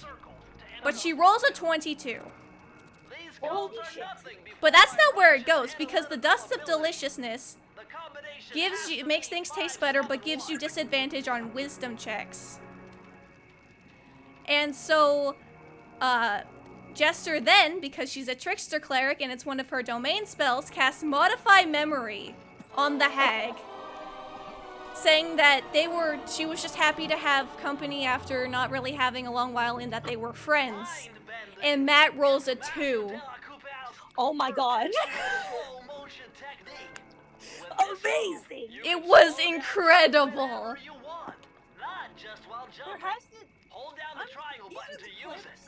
But she rolls a 22. Holy shit. But that's not where it goes, because the dust of deliciousness makes things taste better, but gives you disadvantage on wisdom checks. And so, Jester then, because she's a trickster cleric and it's one of her domain spells, casts Modify Memory on the hag, saying that she was just happy to have company after not really having a long while, and that they were friends. And Matt rolls a 2. Oh my god. Amazing! It was incredible. Not just while jumping. There has to... Hold down the triangle button to use it.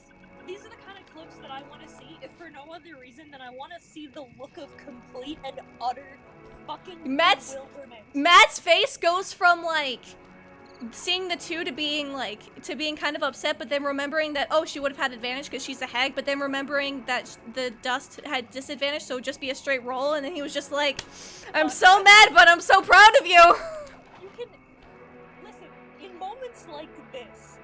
these are the kind of clips that I want to see, if for no other reason than I want to see the look of complete and utter fucking bewilderment. Matt's face goes from, like, seeing the two to being, like, to being kind of upset, but then remembering that, oh, she would have had advantage because she's a hag, but then remembering that the dust had disadvantage, so it would just be a straight roll, and then he was just like, I'm so mad, but I'm so proud of you! You can... Listen, in moments like this,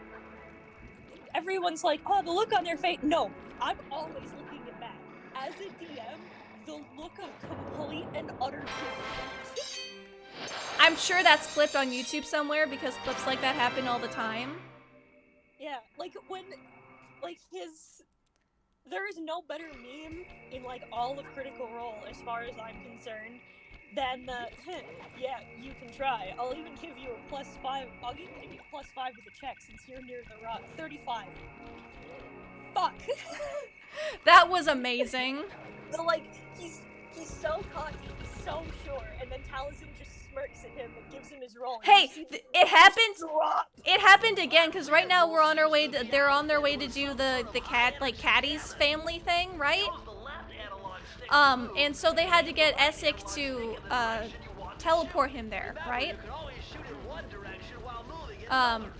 everyone's like, oh, the look on their face. No, I'm always looking at Matt. As a DM, the look of complete and utter defeat. I'm sure that's clipped on YouTube somewhere because clips like that happen all the time. Yeah, like when, like there is no better meme in like all of Critical Role as far as I'm concerned than the, yeah, you can try. I'll even give you a +5, I'll even give you a +5 to the check since you're near the rock. 35. Fuck. That was amazing. So like, he's so cocky, he's so sure, and then Taliesin just smirks at him and gives him his roll. Hey, it happened. It happened again because right now we're on our way to. They're on their way to do the cat like Caddy's family thing, right? And so they had to get Essek to teleport him there, right?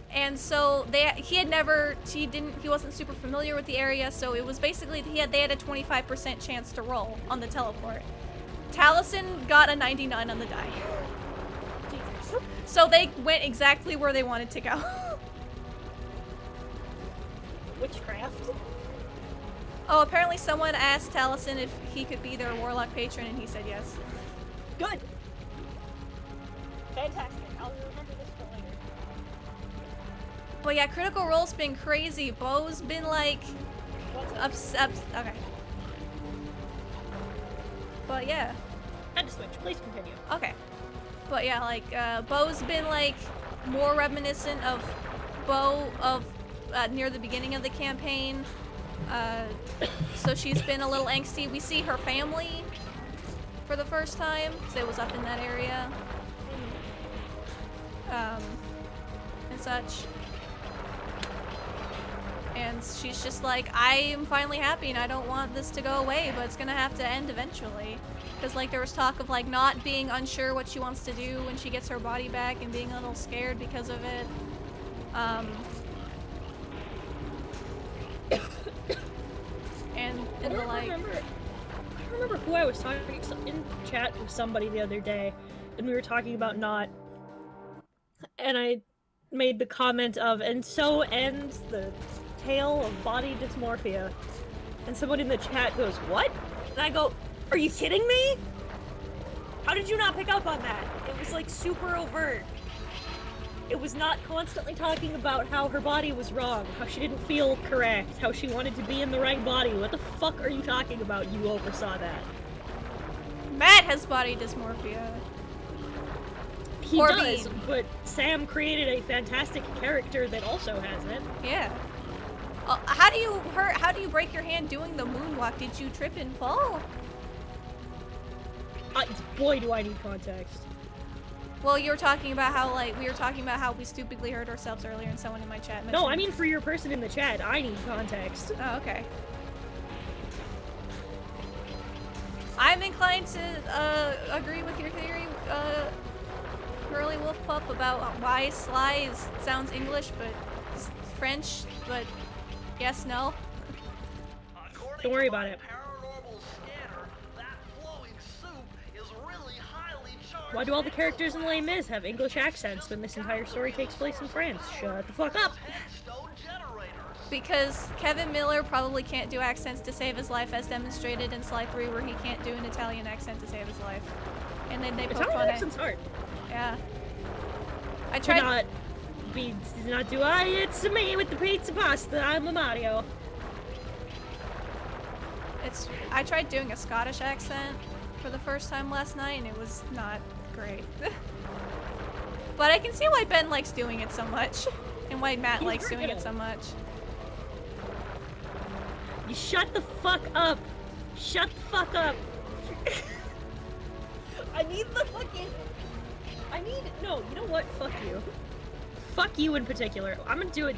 And so he wasn't super familiar with the area, so it was basically they had a 25% chance to roll on the teleport. Taliesin got a 99 on the die. So they went exactly where they wanted to go. Witchcraft. Oh, apparently someone asked Taliesin if he could be their warlock patron, and he said yes. Good. Fantastic. I'll remember this for later. But yeah, Critical Role's been crazy. Bo's been like okay. But yeah. Had to switch. Please continue. Okay. But yeah, like, Bo's been, like, more reminiscent of Bo of near the beginning of the campaign. So she's been a little angsty. We see her family for the first time, because it was up in that area. And such. And she's just like, I am finally happy and I don't want this to go away, but it's gonna have to end eventually. Because, like, there was talk of, like, not being unsure what she wants to do when she gets her body back and being a little scared because of it. And the like... I remember who I was talking to in chat with somebody the other day, and we were talking about not... And I made the comment of, and so ends the tale of body dysmorphia. And someone in the chat goes, what? And I go, are you kidding me? How did you not pick up on that? It was like super overt. It was not constantly talking about how her body was wrong, how she didn't feel correct, how she wanted to be in the right body. What the fuck are you talking about? You oversaw that. Matt has body dysmorphia. He does, but Sam created a fantastic character that also has it. Yeah. How do you break your hand doing the moonwalk? Did you trip and fall? Boy, do I need context. Well, you were talking about how, like, we were talking about how we stupidly hurt ourselves earlier, and someone in my chat mentioned... No, I mean for your person in the chat, I need context. Oh, okay. I'm inclined to, agree with your theory, Curly Wolf Pup, about why Sly sounds English, but French, but yes, no. Don't worry about it. Why do all the characters in Les Mis have English accents when this entire story takes place in France? Shut the fuck up! Because Kevin Miller probably can't do accents to save his life, as demonstrated in Sly 3, where he can't do an Italian accent to save his life. And then they put Italian fun accent's hard. Yeah. I tried... not do I, it's me with the pizza pasta, I'm a Mario. I tried doing a Scottish accent for the first time last night, and it was not great. But I can see why Ben likes doing it so much, and why Matt likes doing it so much. You shut the fuck up! Shut the fuck up! No, you know what? Fuck you. Fuck you in particular. I'm gonna do it.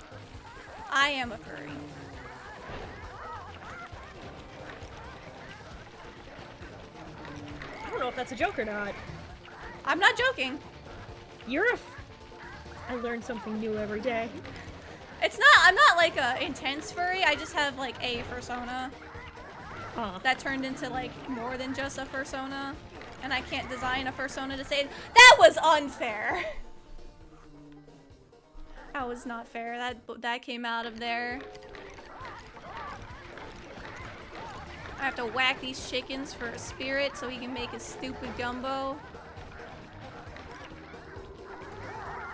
I am a furry. I don't know if that's a joke or not. I'm not joking. I learn something new every day. It's not, I'm not like a intense furry, I just have like a fursona that turned into like more than just a fursona. And I can't design a fursona to say, that was unfair! That was not fair, that came out of there. I have to whack these chickens for a spirit so he can make his stupid gumbo.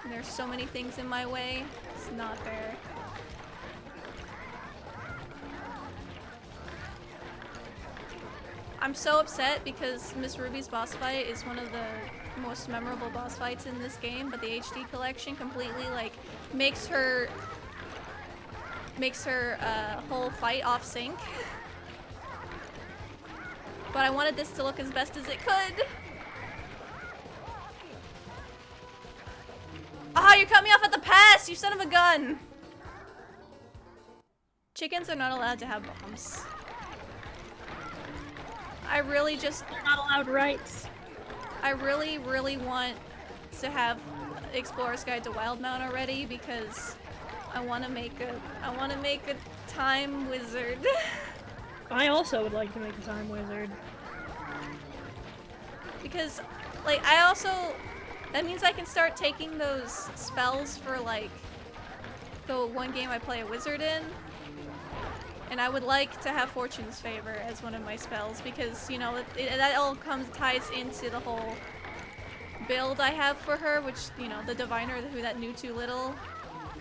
And there's so many things in my way. It's not fair. I'm so upset because Miss Ruby's boss fight is one of the most memorable boss fights in this game, but the HD collection completely like makes her whole fight off sync. But I wanted this to look as best as it could. Ah, you cut me off at the pass, you son of a gun! Chickens are not allowed to have bombs. I really just... They're not allowed rights. I really, really want to have Explorer's Guide to Wildmount already because I want to make a time wizard. I also would like to make a time wizard. Because, like, that means I can start taking those spells for, like, the one game I play a wizard in. And I would like to have Fortune's Favor as one of my spells because, you know, that all ties into the whole build I have for her, which, you know, the Diviner, who that new too little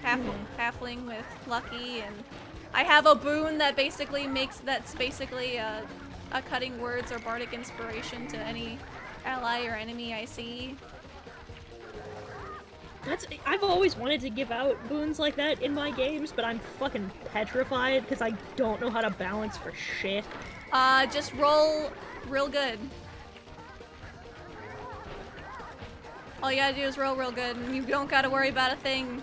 halfling with Lucky, and I have a boon that that's basically a cutting words or bardic inspiration to any ally or enemy I see. I've always wanted to give out boons like that in my games, but I'm fucking petrified because I don't know how to balance for shit. Just roll real good. All you gotta do is roll real good, and you don't gotta worry about a thing.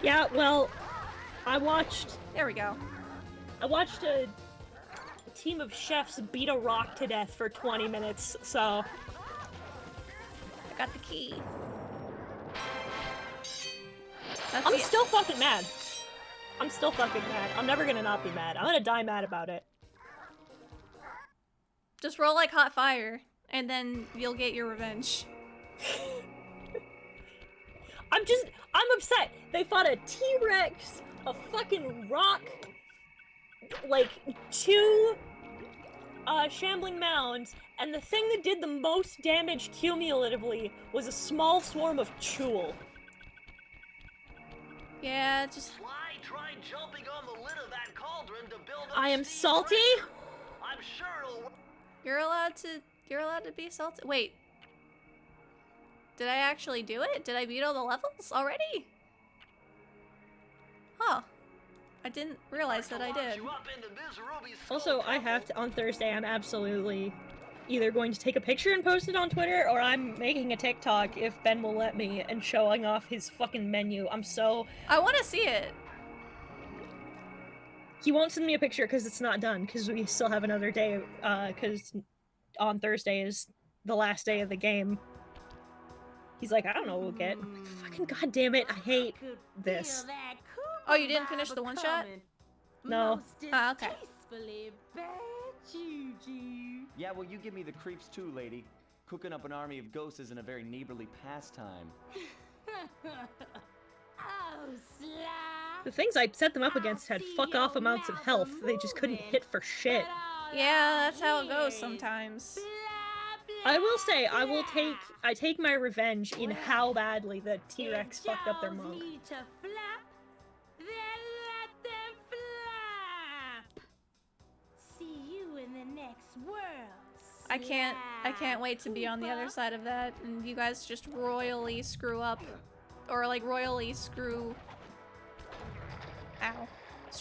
Yeah, well, there we go. I watched a team of chefs beat a rock to death for 20 minutes, so... Got the key. I'm still fucking mad. I'm never gonna not be mad. I'm gonna die mad about it. Just roll like hot fire, and then you'll get your revenge. I'm upset. They fought a T-Rex, a fucking rock, like 2 shambling mounds, and the thing that did the most damage cumulatively was a small swarm of Chul. Yeah, just... Why try jumping on the lid of that cauldron to build up I am steam salty. pressure? I'm sure it'll work. You're allowed to be salty. Wait. Did I actually do it? Did I beat all the levels already? Huh. I didn't realize that I did. Also, I have to, on Thursday, I'm absolutely either going to take a picture and post it on Twitter, or I'm making a TikTok, if Ben will let me, and showing off his fucking menu. I want to see it. He won't send me a picture because it's not done, because we still have another day, because on Thursday is the last day of the game. He's like, I don't know what we'll get. I'm like, fucking goddamn it, I hate this. Oh, you didn't finish the one-shot? No. Oh, okay. Yeah, well, you give me the creeps too, lady. Cooking up an army of ghosts isn't a very neighborly pastime. The things I set them up against had fuck-off amounts of health. They just couldn't hit for shit. Yeah, that's how it goes sometimes. I will say, I take my revenge in how badly the T-Rex fucked up their monk. I can't wait to be on the other side of that, and you guys just royally screw up. Or like royally screw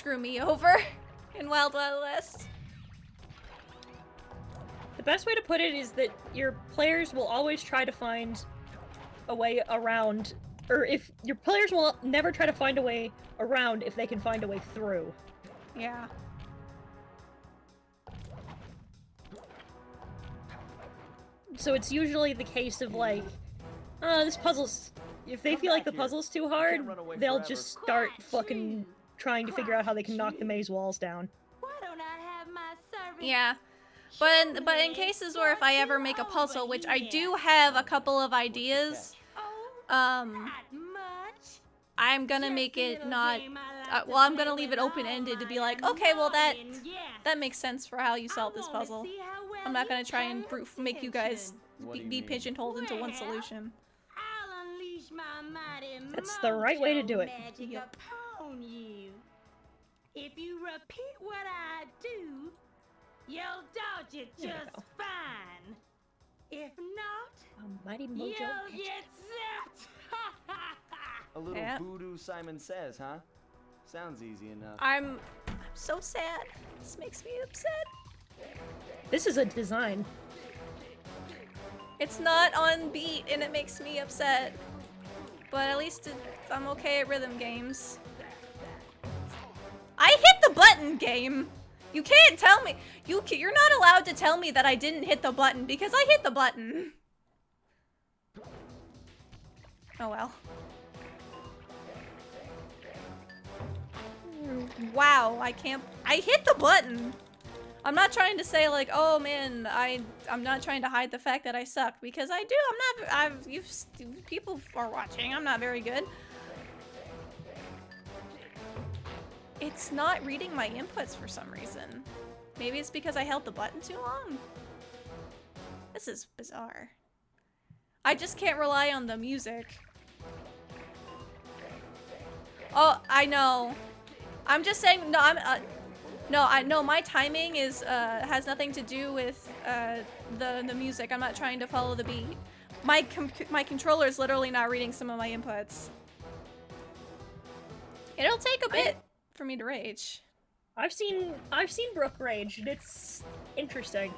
me over in Wild Wild West. The best way to put it is that your players will always try to find a way around or if your players will never try to find a way around if they can find a way through. Yeah. So it's usually the case of like, this puzzle's... If they feel like the puzzle's too hard, they'll just start fucking trying to figure out how they can knock the maze walls down. Why don't I have my servant? Yeah. But in cases where if I ever make a puzzle, which I do have a couple of ideas, Not much. I'm gonna make it not, well, I'm gonna leave it open-ended to be like, okay, well that makes sense for how you solve this puzzle. I'm not gonna try and make you guys be pigeonholed into one solution. I'll unleash my mighty That's the right way to do it. magic Yep. upon you. If you repeat what I do, you'll dodge it There we just go. fine. If not, A mighty mojo you'll magic. get zapped. A little Yeah. voodoo, Simon says, huh? Sounds easy enough. I'm so sad. This makes me upset. This is a design. It's not on beat and it makes me upset. But at least I'm okay at rhythm games. I hit the button, game! You can't tell me. You're not allowed to tell me that I didn't hit the button because I hit the button. Oh well. Wow, I hit the button! I'm not trying to say like, oh man, I'm not trying to hide the fact that I suck because I do. People are watching. I'm not very good. It's not reading my inputs for some reason. Maybe it's because I held the button too long. This is bizarre. I just can't rely on the music. Oh, I know. I'm just saying, no, I know my timing is, has nothing to do with, the music. I'm not trying to follow the beat. My controller is literally not reading some of my inputs. It'll take a bit for me to rage. I've seen Brooke rage, and it's interesting.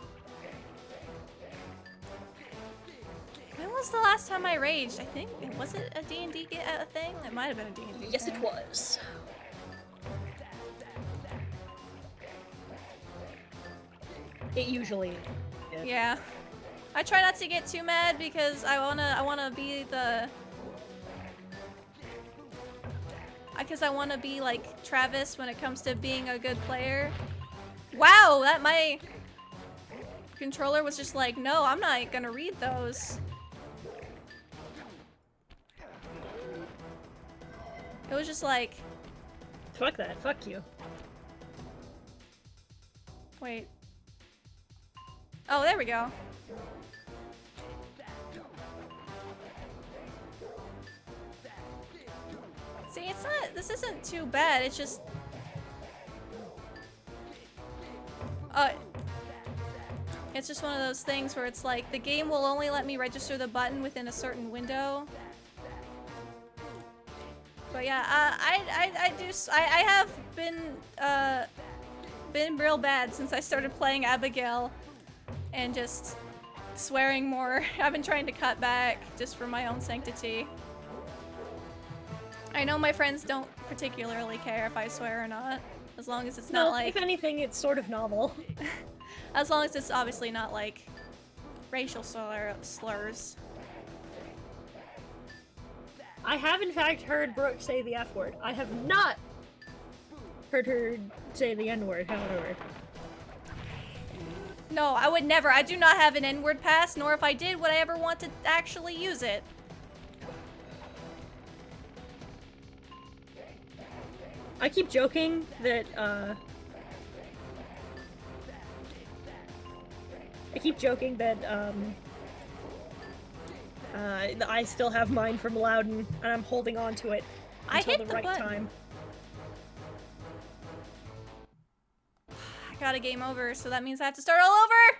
When was the last time I raged? I think, was it a D&D thing? It might have been a D&D Yes, thing. it was. It usually is. Yeah. I try not to get too mad because I wanna be the... Because I wanna be like Travis when it comes to being a good player. Wow, that my controller was just like, no, I'm not gonna read those. It was just like... Fuck that, fuck you. Wait. Oh, there we go. See, it's not, this isn't too bad, it's just... It's just one of those things where it's like, the game will only let me register the button within a certain window. But yeah, I have been real bad since I started playing Abigail and just swearing more. I've been trying to cut back just for my own sanctity. I know my friends don't particularly care if I swear or not, as long as it's not like... if anything, it's sort of novel. As long as it's obviously not like racial slurs. I have in fact heard Brooke say the F word. I have not heard her say the N word, however. No, I would never. I do not have an N-word pass, nor if I did would I ever want to actually use it. I keep joking that, I still have mine from Loudon, and I'm holding on to it until the right time. I got a game over, so that means I have to start all over!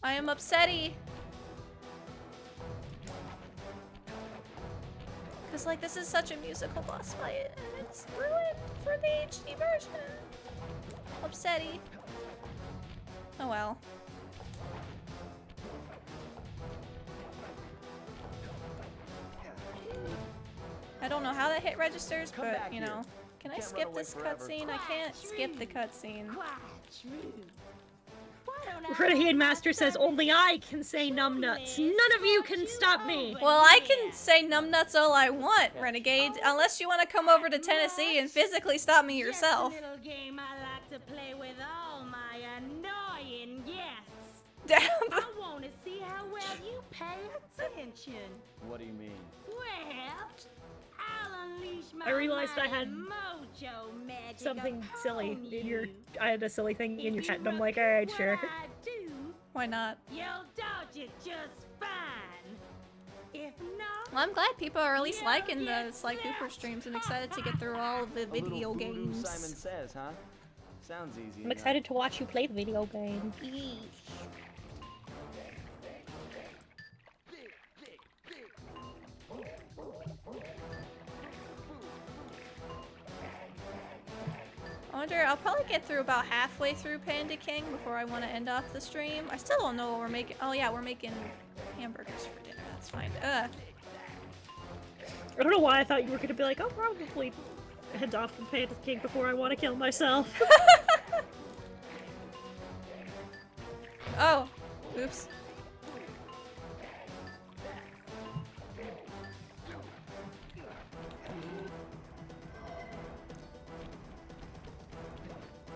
I am upsetty. Because, like, this is such a musical boss fight, and it's ruined for the HD version. Upsetty. Oh well. I don't know how that hit registers, Come but back you here. know. Can I Can't run skip away this forever. cutscene? I can't skip the cutscene. Quite true. Why don't I Renegade have Master says service only I can say numbnuts. None of you can stop me. Well, I can say numbnuts all I want, Renegade, unless you want to come over to Tennessee and physically stop me yourself. Just a little game I like to play with all my annoying guests. Damn. I want to see how well you pay attention. What do you mean? Well, I'll unleash my I realized I had mojo magic Something upon silly in your. you. I had a silly thing in your If chat, you and I'm like, alright, repeat sure. what I do, Why not? you'll dodge it just fine. If not, Well, I'm glad people are at least Yeah, liking the yeah, Sly Cooper streams and excited to get through all of the A little video voodoo games. Simon Says, huh? Sounds easy. I'm enough. excited to watch you play the video game. I wonder, I'll probably get through about halfway through Panda King before I want to end off the stream. I still don't know what we're making. Oh yeah, we're making hamburgers for dinner. That's fine. I don't know why I thought you were gonna be like, I'll probably head off from Panda King before I want to kill myself. Oh, oops.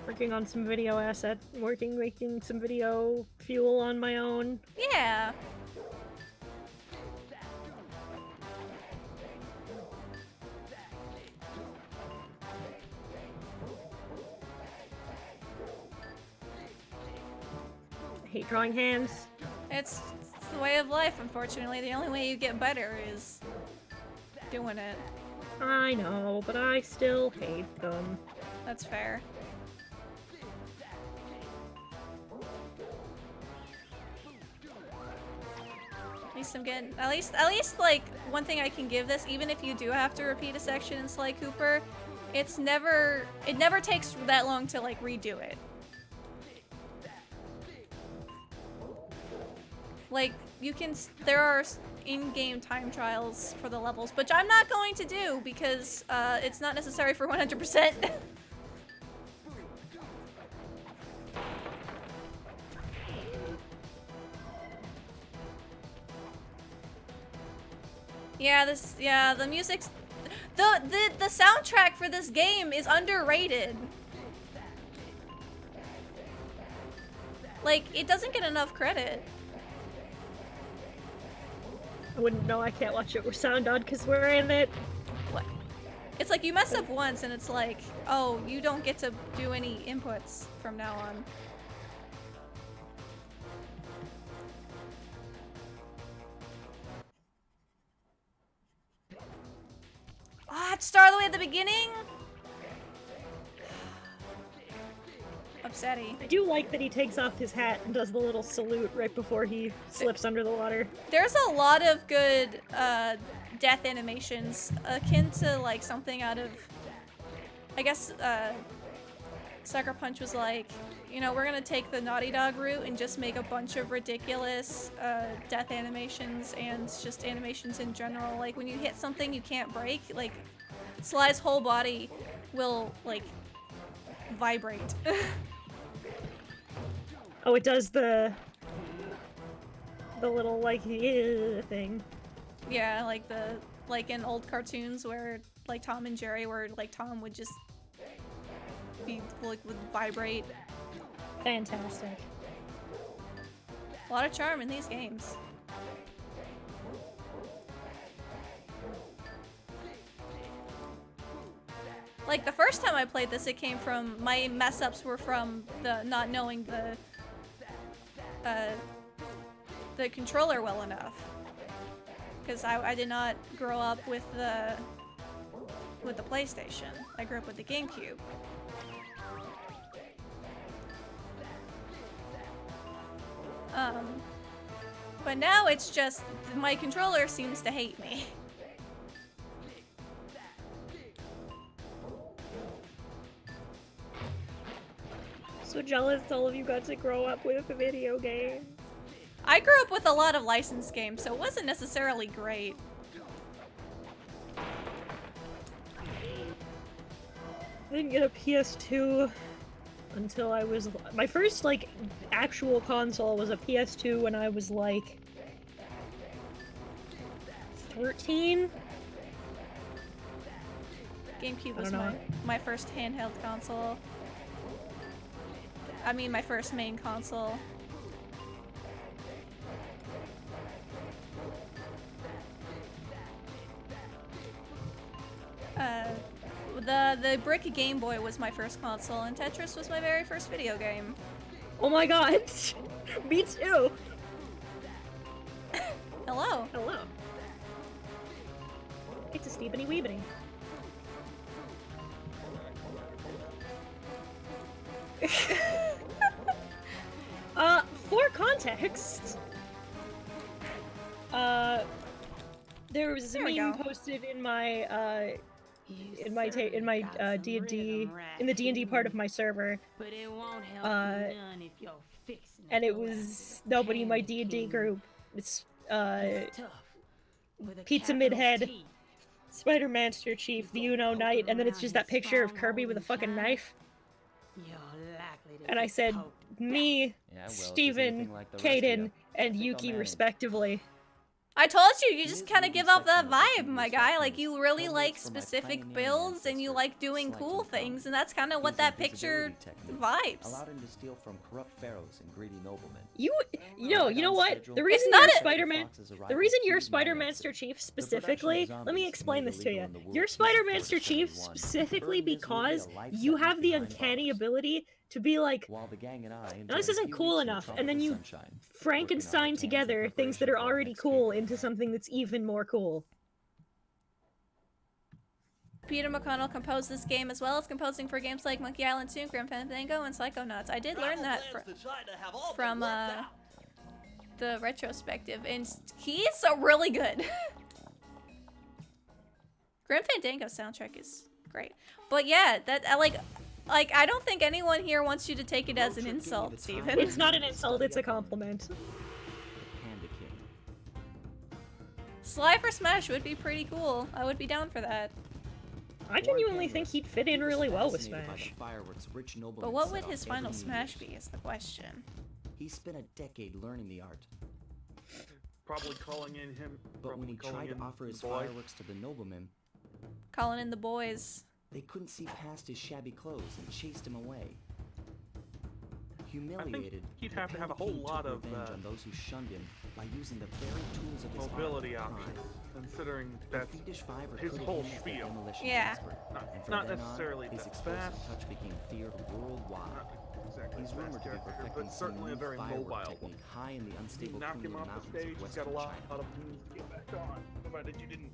Working on some video asset, making some video fuel on my own. Yeah. I hate drawing hands. It's the way of life, unfortunately. The only way you get better is doing it. I know, but I still hate them. That's fair. At least I'm getting, at least like, one thing I can give this, even if you do have to repeat a section in Sly Cooper, it never takes that long to like redo it. Like, you can, there are in-game time trials for the levels, which I'm not going to do because it's not necessary for 100%. Yeah, the music's, the soundtrack for this game is underrated. Like, it doesn't get enough credit. I wouldn't know, I can't watch it with sound on because we're in it. What? It's like you mess up once and it's like, oh, you don't get to do any inputs from now on. Ah, I have to start all the way at the beginning? Upsetty. I do like that he takes off his hat and does the little salute right before he slips under the water. There's a lot of good death animations akin to like something out of, I guess Sucker Punch was like, you know, we're gonna take the Naughty Dog route and just make a bunch of ridiculous death animations and just animations in general. Like when you hit something you can't break, like Sly's whole body will like vibrate. Oh, it does the little like thing. Yeah, like in old cartoons where like Tom and Jerry, where like Tom would just be like would vibrate. Fantastic. A lot of charm in these games. Like the first time I played this, it came from my mess ups were from the not knowing the controller well enough. Because I did not grow up with the PlayStation. I grew up with the GameCube. But now it's just my controller seems to hate me. So jealous all of you got to grow up with a video game. I grew up with a lot of licensed games, so it wasn't necessarily great. I didn't get a PS2 until I was... My first, like, actual console was a PS2 when I was, like... 13? GameCube was my first handheld console. I mean, my first main console. The brick Game Boy was my first console, and Tetris was my very first video game. Oh my god! Me too! Hello. Hello. It's a Steebany Weebany. For context, there was a meme posted in my D&D, in the D&D part of my server, and it was nobody in my D&D group. It's Pizza Midhead, Spider-Master Chief, the Uno Knight, and then it's just that picture of Kirby with a fucking knife. And I said, me, Steven, Kaden, and Yuki respectively. I told you, you just kind of give off that vibe, my guy. Like, you really like specific builds, and you like doing cool things, and that's kind of what that picture vibes. Allowed him to steal from corrupt pharaohs and greedy noblemen. You know what? The reason you're Spider-Master Chief specifically, let me explain this to you. You're Spider-Master Chief specifically because you have the uncanny ability to be like, no, this isn't cool enough, and then you Frankenstein together things that are already cool into something that's even more cool. Peter McConnell composed this game as well as composing for games like Monkey Island 2, Grim Fandango, and Psychonauts. I did learn that from the retrospective, and he's really good. Grim Fandango soundtrack is great, but yeah, that like I don't think anyone here wants you to take it as an insult, Steven. It's not an insult, it's a compliment. Sly for Smash would be pretty cool. I would be down for that. I genuinely think he'd fit in really well with Smash. But what would his final Smash be is the question. He spent a decade learning the art. Probably calling in him. But when he tried to offer his fireworks to the noblemen, calling in the boys, they couldn't see past his shabby clothes and chased him away. Humiliated, he'd have to have a whole lot of revenge on those who shunned him by using the very tools of his mobility options, considering that his whole spiel. Yeah. Not necessarily his the explosive best. touch became feared worldwide. Exactly. He's rumored to be perfecting but certainly a some very new firework mobile technique high in the unstable knock him Kunlun off the mountains stage. of He's western got a lot China. of means to get back on, provided you didn't.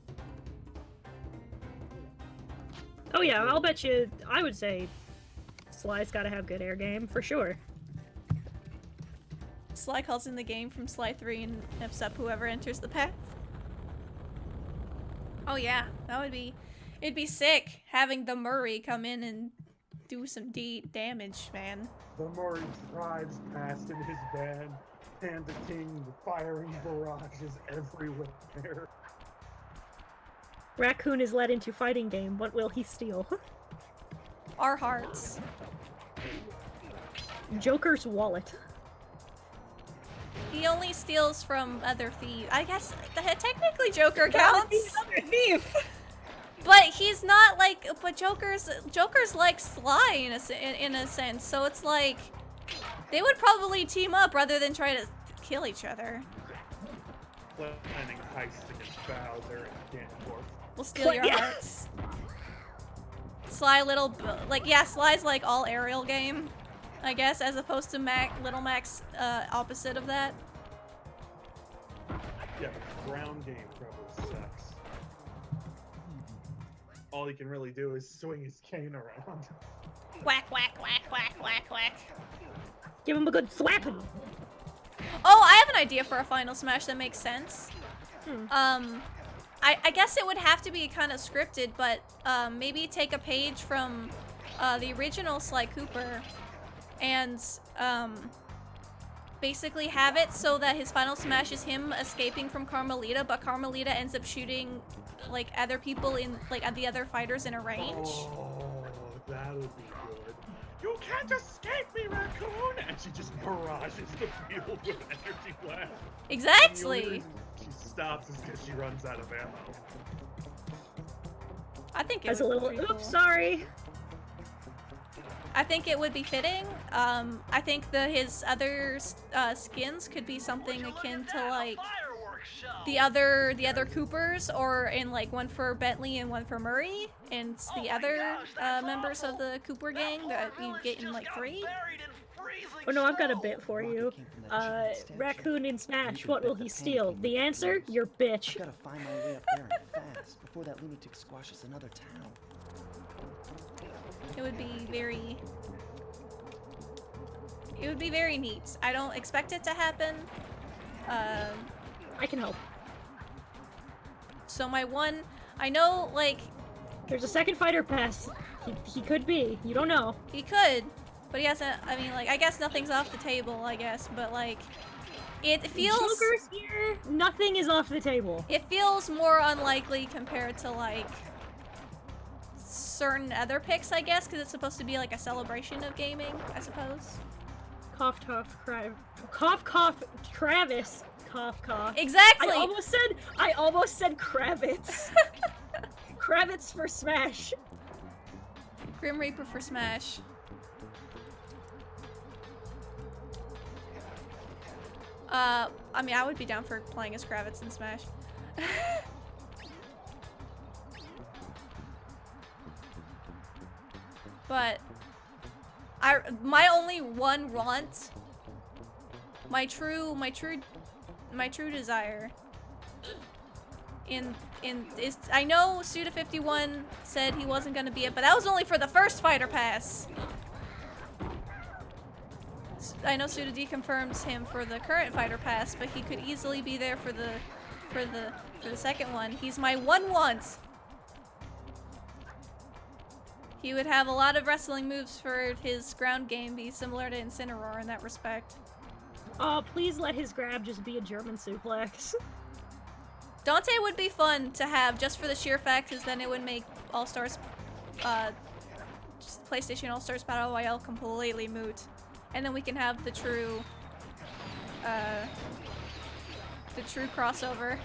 Oh yeah, I'll bet you, I would say Sly's gotta have good air game, for sure. Sly calls in the game from Sly 3 and F's up whoever enters the path. Oh yeah, that would be... It'd be sick having the Murray come in and do some damage, man. The Murray drives past in his van, and the king, the firing barrages everywhere. Raccoon is led into fighting game. What will he steal? Our hearts. Joker's wallet. He only steals from other thieves. I guess technically Joker counts. Other thief. But he's not like. But Joker's like Sly in a sense. So it's like they would probably team up rather than try to kill each other. Planning heist against Bowser and Ganondorf. We'll steal your hearts. Sly Sly's like all aerial game, I guess, as opposed to Little Mac's opposite of that. Yeah, but ground game probably sucks. All he can really do is swing his cane around. Whack, whack, whack, whack, whack, whack. Give him a good thwapping. Oh, I have an idea for a final Smash that makes sense. I guess it would have to be kind of scripted, but maybe take a page from the original Sly Cooper and basically have it so that his final Smash is him escaping from Carmelita, but Carmelita ends up shooting like other people in the other fighters in a range. Oh, that'll can't escape me, Raccoon! And she just barrages the field with energy blast. Exactly. And the only reason she stops is because she runs out of ammo. I think it As a would be little, pretty oops, cool. sorry. I think it would be fitting. I think his other skins could be something akin to like the other Coopers, or in like one for Bentley and one for Murray, and the other members of the Cooper gang that you get in like 3. Oh no, I've got a bit for you. Raccoon in Smash, what will he steal? The answer? Your bitch. I gotta find my way up there and fast before that lunatic squashes another town. It would be very. It would be very neat. I don't expect it to happen. I can help. So my one, I know, like, There's a second fighter pass. He could be. You don't know. he could, but he hasn't. I mean, like, I guess nothing's off the table. I guess, but like, it feels. Joker's here. Nothing is off the table. It feels more unlikely compared to like certain other picks, I guess, because it's supposed to be like a celebration of gaming, I suppose. Cough, cough, cough, cough, Travis. Cough, cough. Exactly. I almost said Kravitz. Kravitz for Smash. Grim Reaper for Smash. I mean, I would be down for playing as Kravitz in Smash. But my only one want, my true desire is, I know Suda51 said he wasn't gonna be it, but that was only for the first fighter pass. I know Suda deconfirms him for the current fighter pass, but he could easily be there for the second one. He's my one want. He would have a lot of wrestling moves for his ground game, be similar to Incineroar in that respect. Oh, please let his grab just be a German suplex. Dante would be fun to have just for the sheer fact, is then it would make All-Stars, just PlayStation All-Stars Battle Royale completely moot. And then we can have the true crossover.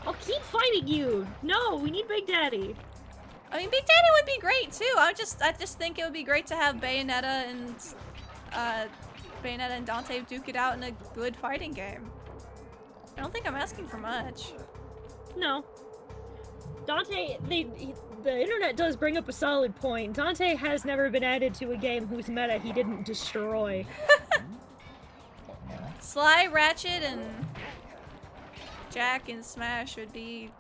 I'll keep fighting you! No, we need Big Daddy. I mean, Big Daddy would be great too. I just think it would be great to have Bayonetta and Dante duke it out in a good fighting game. I don't think I'm asking for much. No. Dante, the internet does bring up a solid point. Dante has never been added to a game whose meta he didn't destroy. Sly, Ratchet, and Jack in Smash would be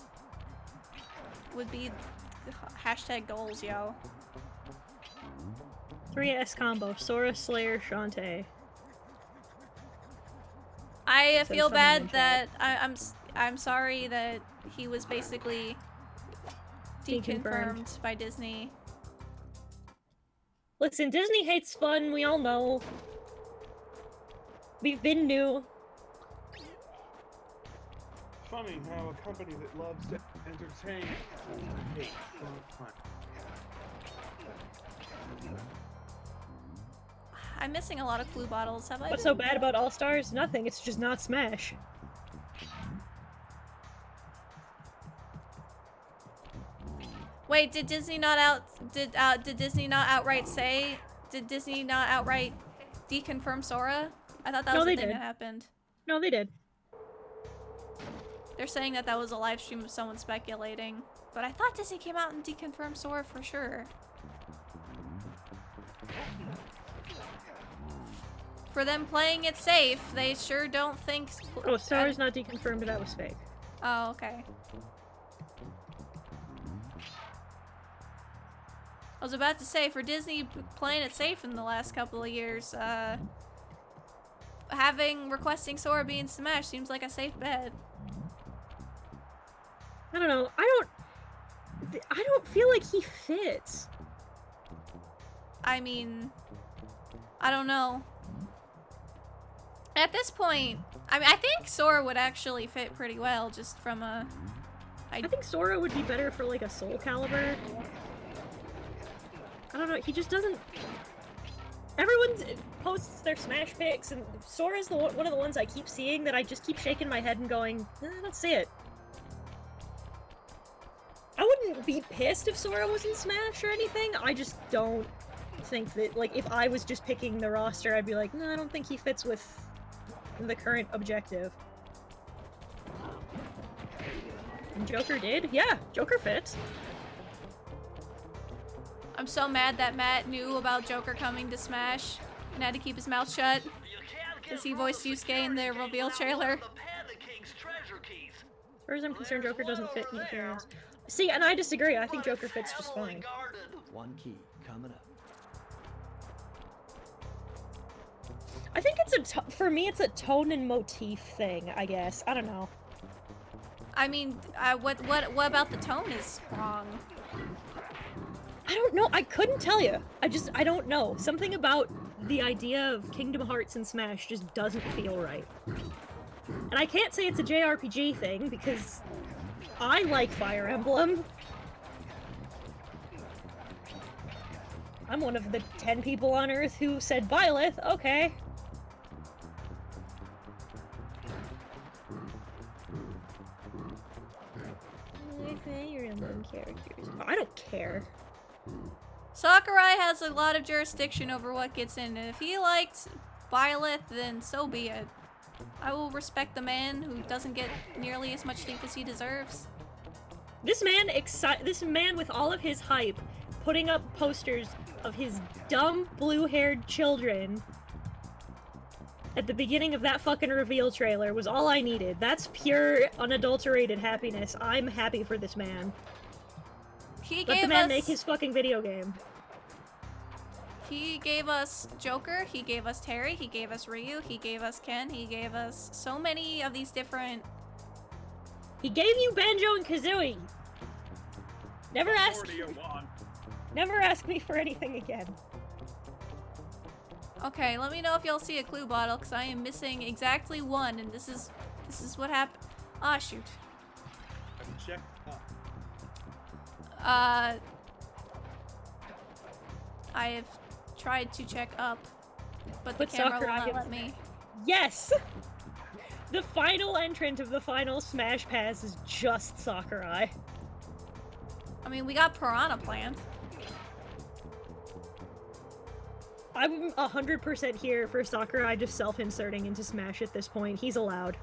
hashtag goals, yo. 3S combo, Sora, Slayer, Shantae. I feel funny bad in that I'm sorry that he was basically deconfirmed by Disney. Listen, Disney hates fun, we all know. We've been new. Funny how a company that loves to entertain hates fun. I'm missing a lot of clue bottles. Have I? What's so bad about All-Stars? Nothing, it's just not Smash. Wait, did Disney not outright say? Did Disney not outright deconfirm Sora? I thought that was the thing that happened. No, they did. They're saying that was a live stream of someone speculating, but I thought Disney came out and deconfirmed Sora for sure. For them playing it safe, they sure don't think. Oh, Sora's not deconfirmed, but that was fake. Oh, okay. I was about to say, for Disney playing it safe in the last couple of years, requesting Sora be in Smash seems like a safe bet. I don't know. I don't feel like he fits. I mean, I don't know. At this point, I mean, I think Sora would actually fit pretty well, just from a... I think Sora would be better for, like, a Soul Calibur. I don't know, he just doesn't... everyone posts their Smash pics, and Sora's one of the ones I keep seeing that I just keep shaking my head and going, I don't see it. I wouldn't be pissed if Sora was in Smash or anything, I just don't think that, like, if I was just picking the roster, I'd be like, no, I don't think he fits with the current objective. And Joker did? Yeah, Joker fits. I'm so mad that Matt knew about Joker coming to Smash and had to keep his mouth shut because he voiced Yusuke in the reveal trailer. As far as I'm concerned, Joker doesn't fit in the appearance. See, and I disagree. I think Joker fits just fine. One key coming up. I think it's for me, it's a tone and motif thing, I guess. I don't know. I mean, what about the tone is wrong? I don't know. I couldn't tell you. I don't know. Something about the idea of Kingdom Hearts and Smash just doesn't feel right. And I can't say it's a JRPG thing, because I like Fire Emblem. I'm one of the 10 people on Earth who said Byleth, okay. My Fire Emblem characters. I don't care. Sakurai has a lot of jurisdiction over what gets in, and if he liked Violet, then so be it. I will respect the man who doesn't get nearly as much sleep as he deserves. This man with all of his hype, putting up posters of his dumb blue-haired children at the beginning of that fucking reveal trailer was all I needed. That's pure, unadulterated happiness. I'm happy for this man. Let the man make his fucking video game. He gave us Joker, he gave us Terry, he gave us Ryu, he gave us Ken, he gave us so many of these different... He gave you Banjo and Kazooie! Never ask me for anything again. Okay, let me know if y'all see a clue bottle, because I am missing exactly one, and this is what happened. Ah, shoot. Have you checked up? I have tried to check up, but the camera will not let me. Yes! The final entrant of the final Smash Pass is just Sakurai. I mean, we got Piranha Plant. I'm 100% here for Sakurai just self-inserting into Smash at this point. He's allowed.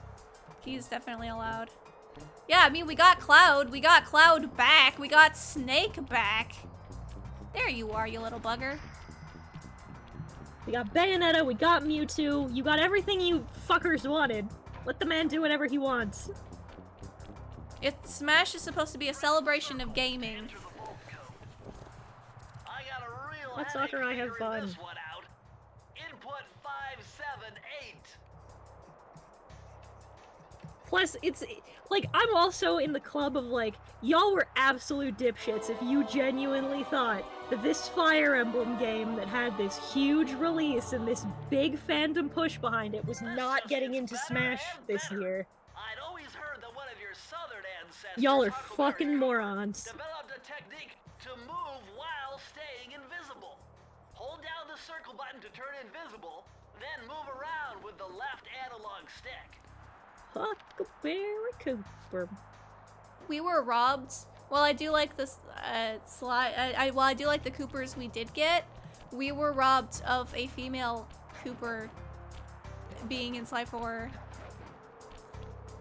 He's definitely allowed. Yeah, I mean, we got Cloud back, we got Snake back. There you are, you little bugger. We got Bayonetta, we got Mewtwo, you got everything you fuckers wanted. Let the man do whatever he wants. Smash is supposed to be a celebration of gaming. Let Sakurai have fun. Input 578. Plus, it's, like, I'm also in the club of, like, y'all were absolute dipshits if you genuinely thought that this Fire Emblem game that had this huge release and this big fandom push behind it was not getting into Smash this year. I'd always heard that one of your southern ancestors, Y'all are fucking morons. developed a technique to move while staying invisible. Hold down the circle button to turn invisible, then move around with the left analog stick. Huckleberry Cooper. We were robbed. Well, I do like this while I do like the Coopers we did get, we were robbed of a female Cooper being in Sly 4.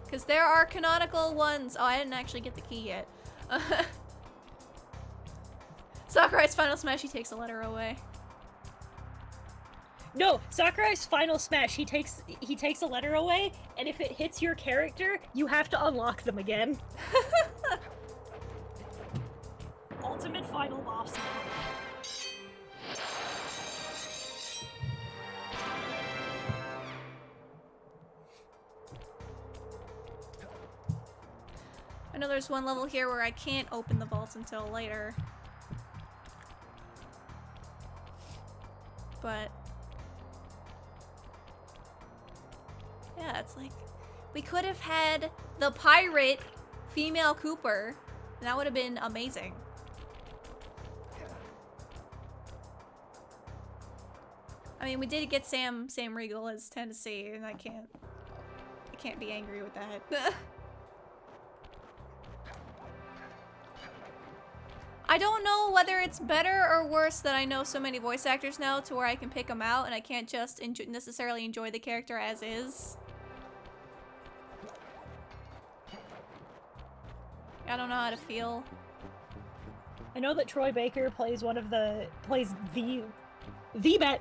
Because there are canonical ones. Oh, I didn't actually get the key yet. Sakurai's final smash, he takes a letter away. No, Sakurai's final smash, he takes a letter away, and if it hits your character, you have to unlock them again. Ultimate final boss. I know there's one level here where I can't open the vault until later. But yeah, it's like we could have had the pirate female Cooper. And that would have been amazing. I mean, we did get Sam Riegel as Tennessee, and I can't be angry with that. I don't know whether it's better or worse that I know so many voice actors now to where I can pick them out and I can't just necessarily enjoy the character as is. I don't know how to feel. I know that Troy Baker plays the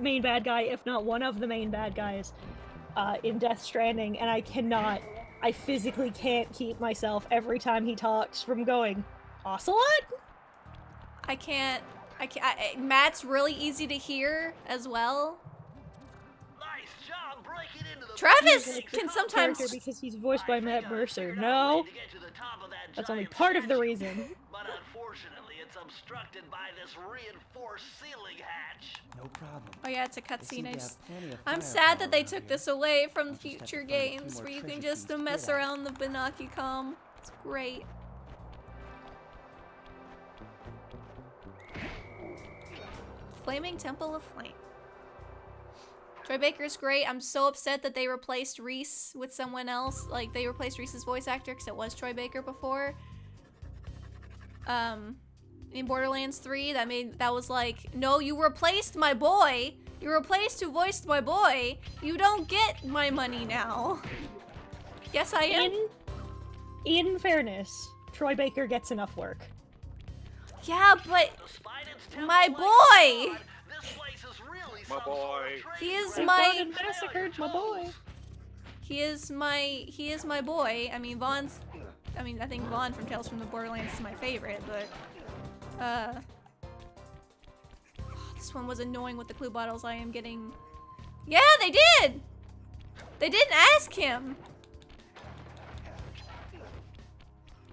main bad guy, if not one of the main bad guys, in Death Stranding, and I physically can't keep myself every time he talks from going, Ocelot? I can't, Matt's really easy to hear as well. Nice job breaking into the Travis can sometimes... Because he's voiced by Matt Mercer. No! That's only part of the reason. But unfortunately, it's obstructed by this reinforced ceiling hatch. No problem. Oh yeah, it's a cutscene. I'm sad that they took this away from future games where you can just mess around the Binocucom. It's great. Flaming Temple of Flame. Troy Baker's great. I'm so upset that they replaced Reese with someone else. Like, they replaced Reese's voice actor because it was Troy Baker before. In Borderlands 3, that was like, no, you replaced my boy. You replaced who voiced my boy. You don't get my money now. Yes, I am. In fairness, Troy Baker gets enough work. Yeah, but my boy. My boy. He is They my massacred my boy. He is my boy. I mean, I think Vaughn from Tales from the Borderlands is my favorite, but this one was annoying with the clue bottles I am getting. Yeah, they did. They didn't ask him.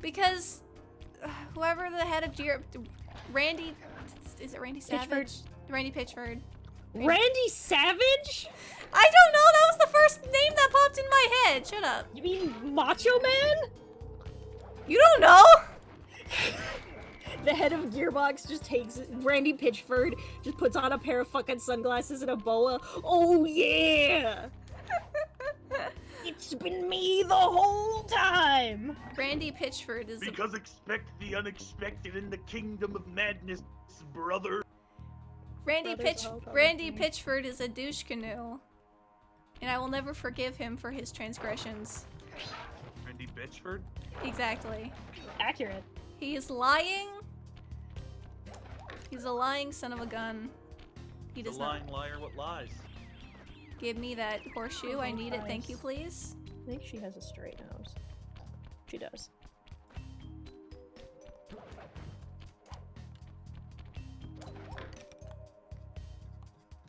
Because whoever the head of Randy, is it Randy Savage? Randy Pitchford. Randy Savage? I don't know, that was the first name that popped in my head. Shut up. You mean Macho Man? You don't know? The head of Gearbox just takes Randy Pitchford, just puts on a pair of fucking sunglasses and a boa. Oh yeah! It's been me the whole time! Randy Pitchford is Because expect the unexpected in the kingdom of madness, brother. Randy Pitchford is a douche canoe. And I will never forgive him for his transgressions. Randy Pitchford? Exactly. Accurate. He is lying. He's a lying son of a gun. He does not. Lying liar, what lies? Give me that horseshoe. I need it. Thank you, please. I think she has a straight nose. She does.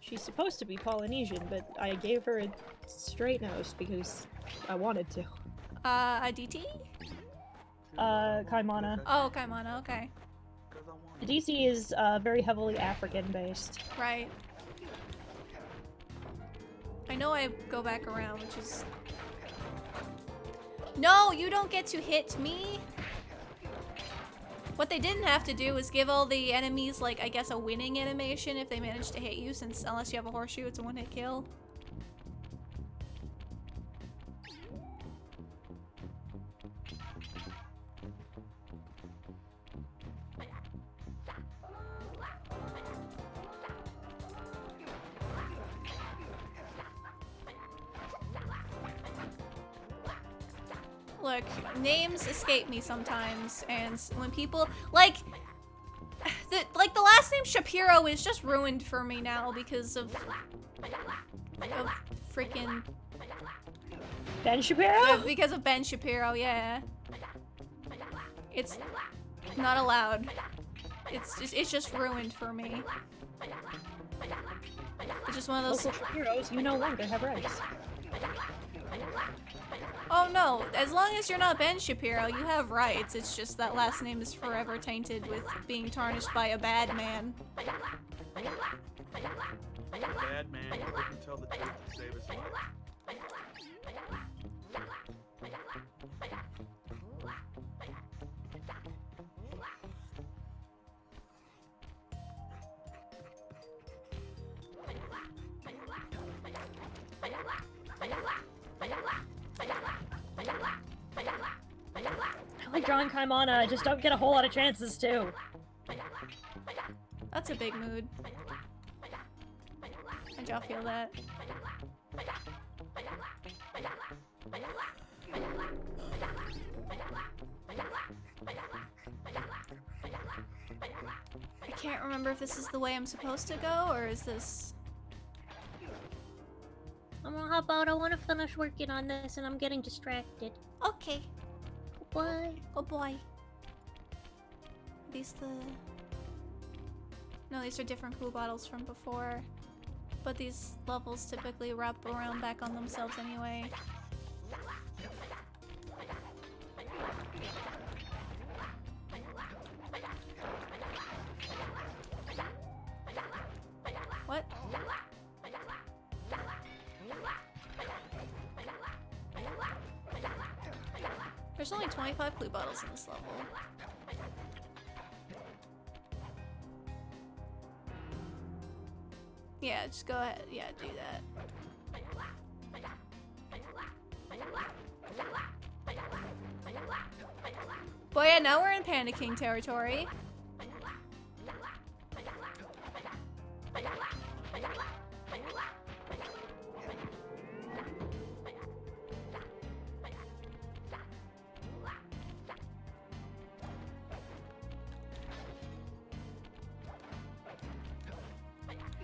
She's supposed to be Polynesian, but I gave her a straight nose because I wanted to. Aditi? Kaimana. Oh, Kaimana, okay. DC is very heavily African-based. Right. I know I go back around, which is... No, you don't get to hit me! What they didn't have to do was give all the enemies, like, I guess a winning animation if they manage to hit you, since unless you have a horseshoe, it's a one-hit kill. Look, names escape me sometimes, and when people like the last name Shapiro is just ruined for me now because of freaking Ben Shapiro? Because of Ben Shapiro, yeah. It's not allowed. It's just ruined for me. It's just one of those Shapiros, you no longer have rights. Oh no, as long as you're not Ben Shapiro, you have rights. It's just that last name is forever tainted with being tarnished by a bad man. Bad man, you couldn't tell the truth to save his life. drawing Kaimana, I just don't get a whole lot of chances to. That's a big mood. How'd y'all feel that? I can't remember if this is the way I'm supposed to go, or is this... I'm gonna hop out. I want to finish working on this, and I'm getting distracted. Okay. Bye. Oh boy. These the... No, these are different clue bottles from before. But these levels typically wrap around back on themselves anyway. What? There's only 25 clue bottles in this level. Yeah, just go ahead. Yeah, do that. Boy, yeah, now we're in panicking territory.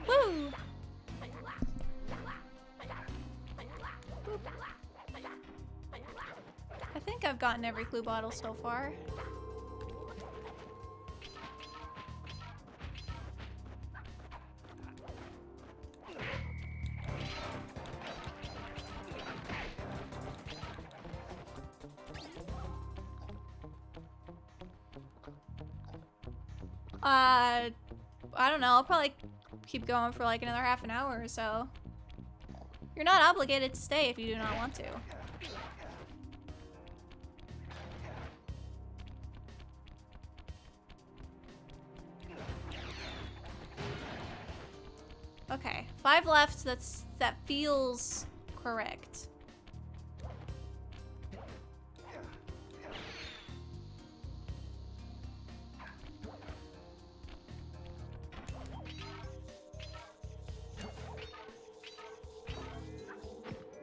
Woo! I think I've gotten every clue bottle so far. I don't know. I'll probably keep going for like another half an hour or so. You're not obligated to stay if you do not want to. Okay, 5 left. That feels correct.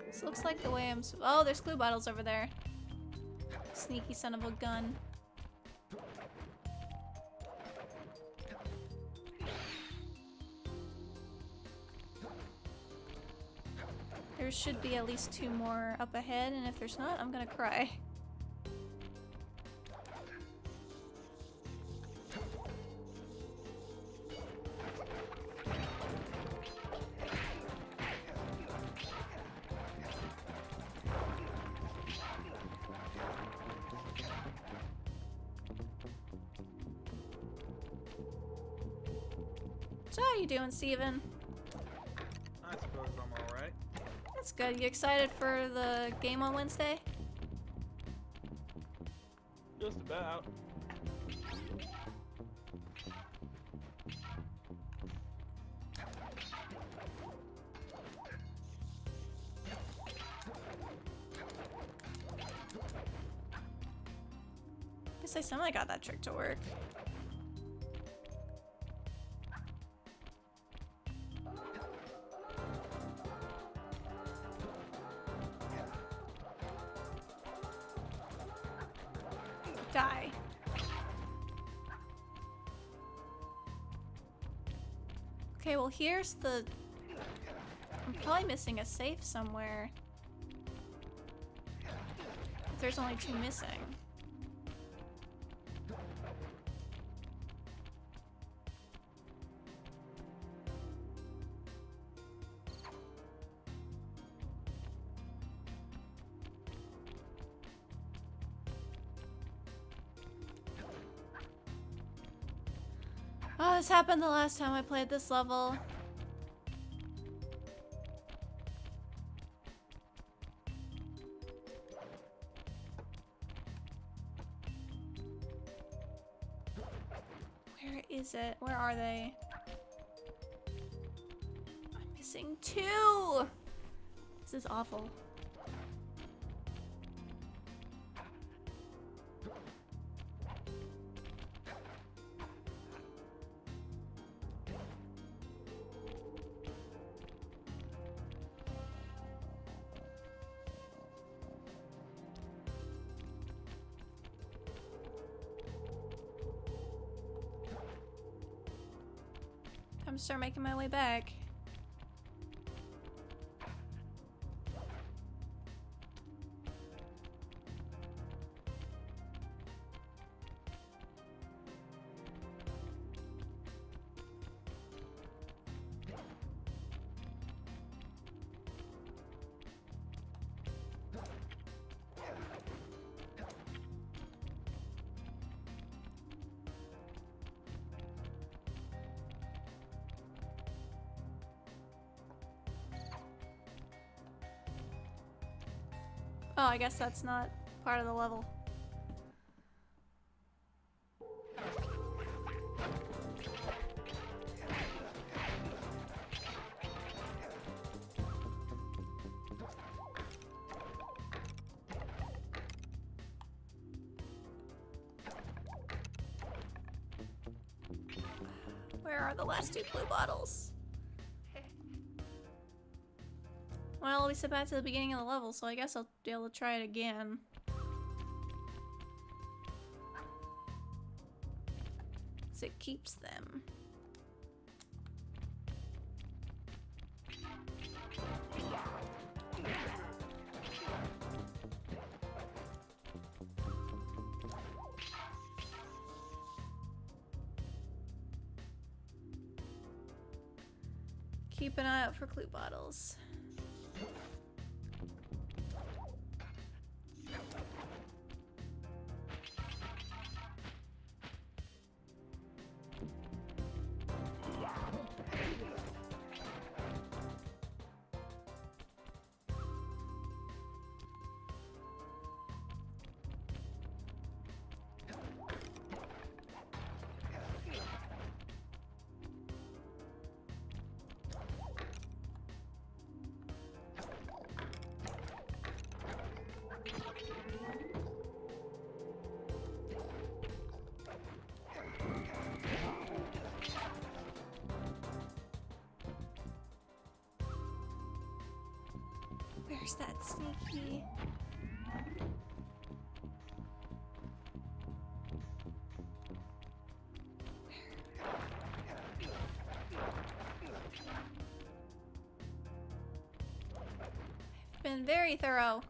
This looks like the way I'm. Oh, there's clue bottles over there. Sneaky son of a gun. There should be at least 2 more up ahead, and if there's not, I'm gonna cry. So how you doing, Steven? I suppose I'm alright. That's good. You excited for the game on Wednesday? Just about. Guess I somehow got that trick to work. Die. Okay, well here's the... I'm probably missing a safe somewhere. If there's only 2 missing. Oh, this happened the last time I played this level. Where is it? Where are they? I'm missing 2! This is awful. I'm start making my way back. Oh, I guess that's not part of the level. Where are the last two blue bottles? Well, we set back to the beginning of the level, so I guess I'll be able to try it again. 'Cause it keeps them. Keep an eye out for clue bottles. Where's that sneaky? I've been very thorough.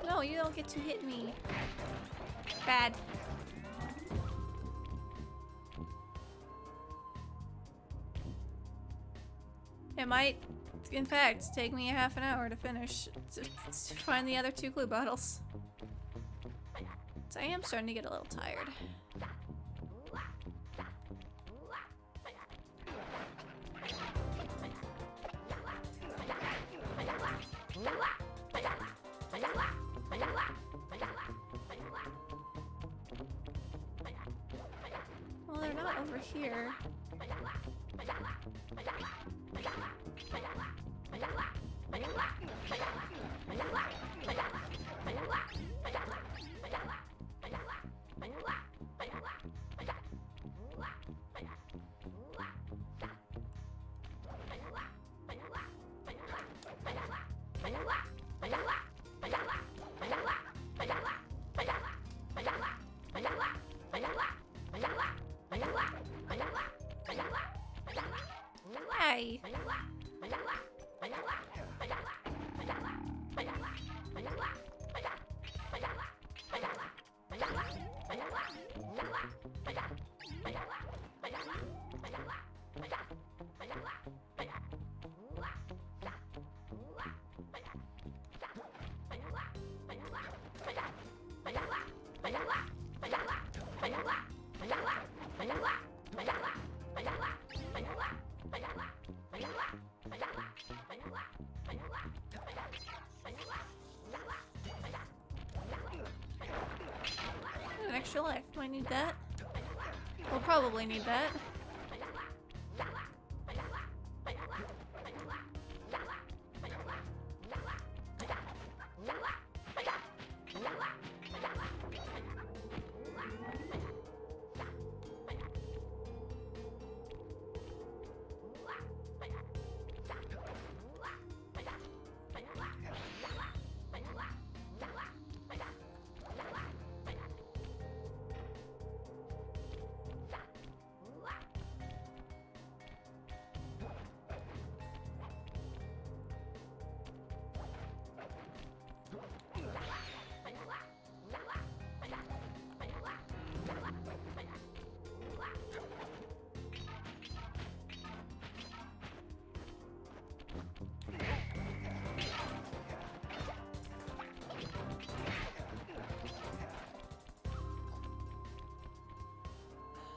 No, you don't get to hit me. Bad. It might, in fact, take me a half an hour to finish, to find the other two clue bottles. So I am starting to get a little tired. Well, they're not over here. Hey. extra life. Might need that. We'll probably need that.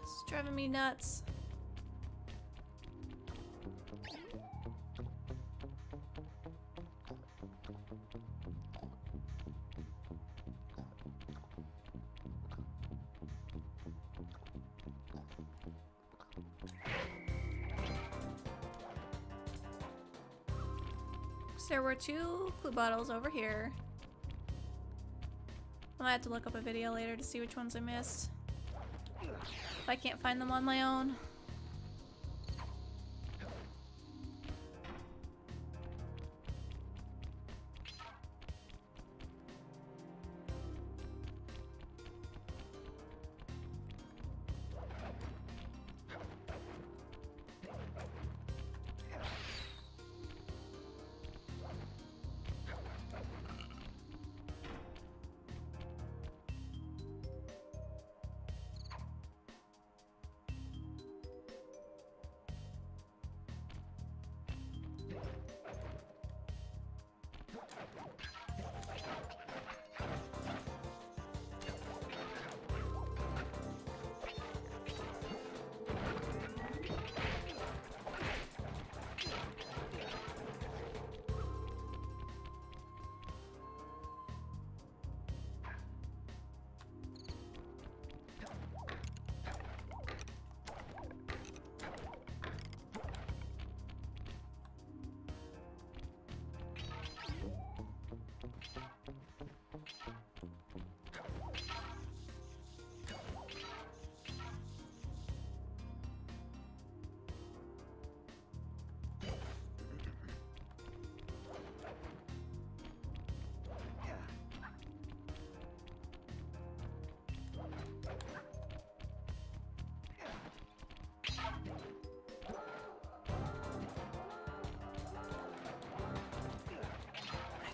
It's driving me nuts. So there were 2 clue bottles over here. I might have to look up a video later to see which ones I missed. If I can't find them on my own.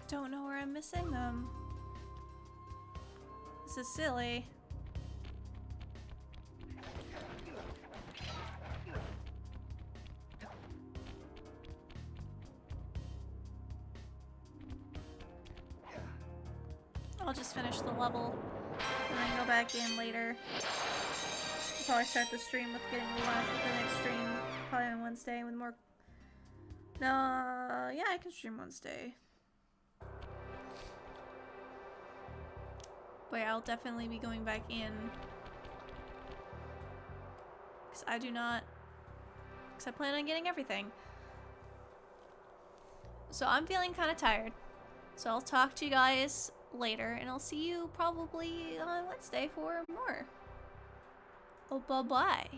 Don't know where I'm missing them. This is silly. I'll just finish the level and then go back in later. I'll probably start the stream with getting the last of the next stream. Probably on Wednesday with more. No, yeah, I can stream Wednesday. But yeah, I'll definitely be going back in. Because I do not... Because I plan on getting everything. So I'm feeling kind of tired. So I'll talk to you guys later. And I'll see you probably on Wednesday for more. Oh, bye-bye.